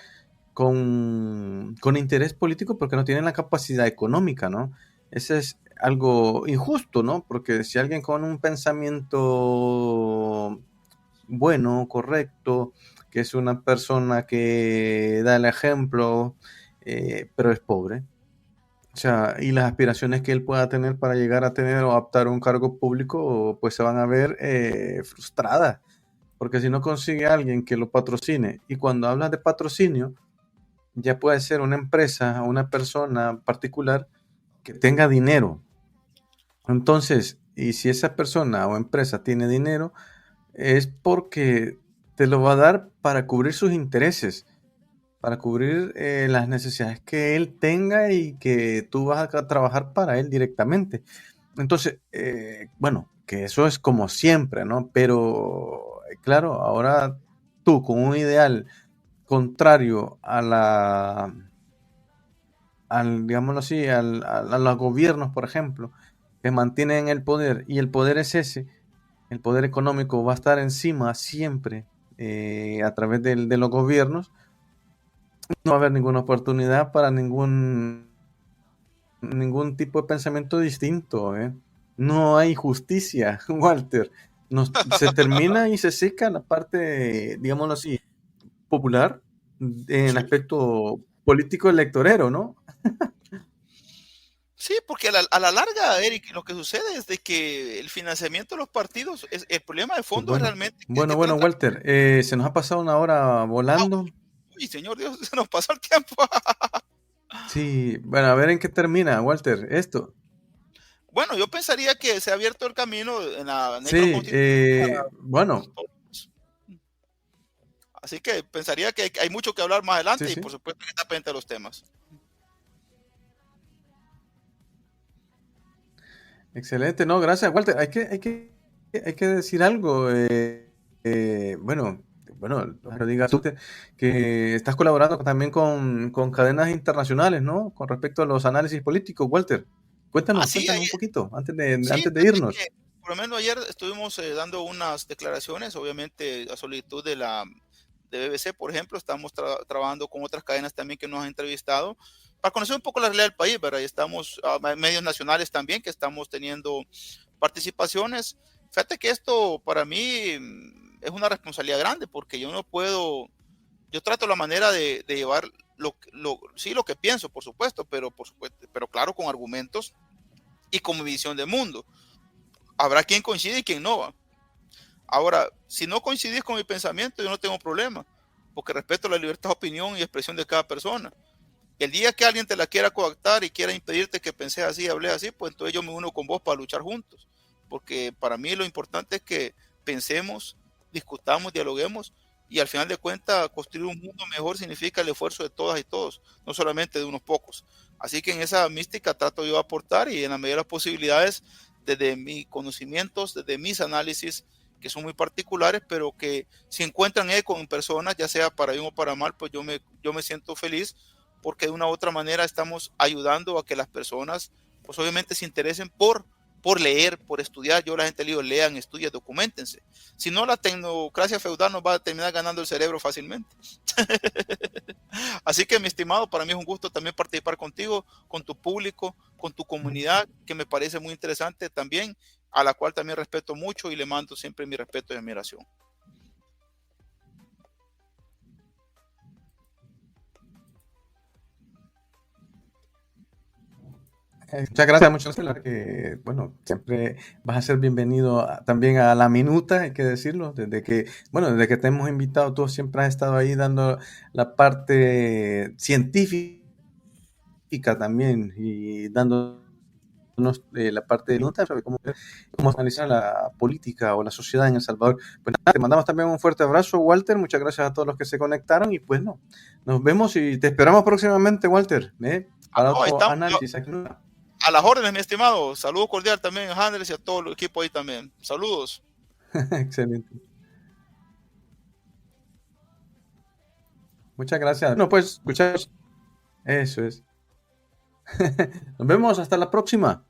con interés político porque no tienen la capacidad económica, ¿no? Ese es algo injusto, ¿no? Porque si alguien con un pensamiento bueno, correcto, que es una persona que da el ejemplo, pero es pobre, o sea, y las aspiraciones que él pueda tener para llegar a tener o optar a un cargo público, pues se van a ver frustradas, porque si no consigue a alguien que lo patrocine, y cuando hablas de patrocinio, ya puede ser una empresa o una persona particular que tenga dinero. Entonces, y si esa persona o empresa tiene dinero, es porque te lo va a dar para cubrir sus intereses, para cubrir las necesidades que él tenga y que tú vas a trabajar para él directamente. Entonces, bueno, que eso es como siempre, ¿no? Pero, claro, ahora tú con un ideal contrario digámoslo así, a los gobiernos, por ejemplo, que mantienen el poder, y el poder es ese, el poder económico va a estar encima siempre a través de los gobiernos, no va a haber ninguna oportunidad para ningún tipo de pensamiento distinto, ¿eh? No hay justicia, Walter. Se termina y se seca la parte, digámoslo así, popular en el Sí. aspecto político electorero, ¿no? Sí, porque a la larga, Eric, lo que sucede es de que el financiamiento de los partidos, el problema de Pues fondo es bueno, realmente que bueno, fueron Walter, se nos ha pasado una hora volando. uy, señor Dios, se nos pasó el tiempo. Sí, bueno, a ver en qué termina, Walter, esto. Bueno, yo pensaría que se ha abierto el camino en la Sí, necroconstitución para bueno, todos. Así que pensaría que hay mucho que hablar más sí, adelante y sí. por supuesto que está pendiente de los temas. Excelente, no, gracias, Walter. Hay que decir algo. Bueno, no digas tú que estás colaborando también con cadenas internacionales, ¿no? Con respecto a los análisis políticos, Walter. Ah, sí, Cuéntanos un poquito sí, antes de fíjate irnos. que por lo menos ayer estuvimos dando unas declaraciones, obviamente a solicitud de BBC, por ejemplo, estamos trabajando con otras cadenas también que nos han entrevistado para conocer un poco la realidad del país, ¿verdad? Y estamos medios nacionales también que estamos teniendo participaciones. Fíjate que esto para mí es una responsabilidad grande porque yo no puedo, yo trato la manera de llevar sí, lo que pienso, por supuesto, pero claro, con argumentos y con mi visión de mundo. Habrá quien coincide y quien no va. Ahora, si no coincidís con mi pensamiento, yo no tengo problema, porque respeto la libertad de opinión y expresión de cada persona. El día que alguien te la quiera coactar y quiera impedirte que penses así, hables así, pues entonces yo me uno con vos para luchar juntos. Porque para mí lo importante es que pensemos, discutamos, dialoguemos y al final de cuentas construir un mundo mejor significa el esfuerzo de todas y todos, no solamente de unos pocos. Así que en esa mística trato yo de aportar y en la medida de las posibilidades, desde mis conocimientos, desde mis análisis, que son muy particulares, pero que si encuentran eco en personas, ya sea para bien o para mal, pues yo me siento feliz porque de una u otra manera estamos ayudando a que las personas, pues obviamente se interesen por leer, por estudiar. Yo la gente le digo, lean, estudien, documentense. Si no, la tecnocracia feudal nos va a terminar ganando el cerebro fácilmente. Así que, mi estimado, para mí es un gusto también participar contigo, con tu público, con tu comunidad, que me parece muy interesante también, a la cual también respeto mucho y le mando siempre mi respeto y admiración. Muchas gracias, que, bueno, siempre vas a ser bienvenido también a La Minuta, hay que decirlo, desde que te hemos invitado, tú siempre has estado ahí dando la parte científica también y dándonos la parte de nota sobre cómo analizar la política o la sociedad en El Salvador. Pues nada, te mandamos también un fuerte abrazo, Walter, muchas gracias a todos los que se conectaron y pues no, nos vemos y te esperamos próximamente, Walter, Ah, para no, otro análisis aquí. A las órdenes, mi estimado. Saludo cordial también a Andrés y a todo el equipo ahí también. Saludos. Excelente. Muchas gracias. No, pues escuchar. Eso es. Nos vemos hasta la próxima.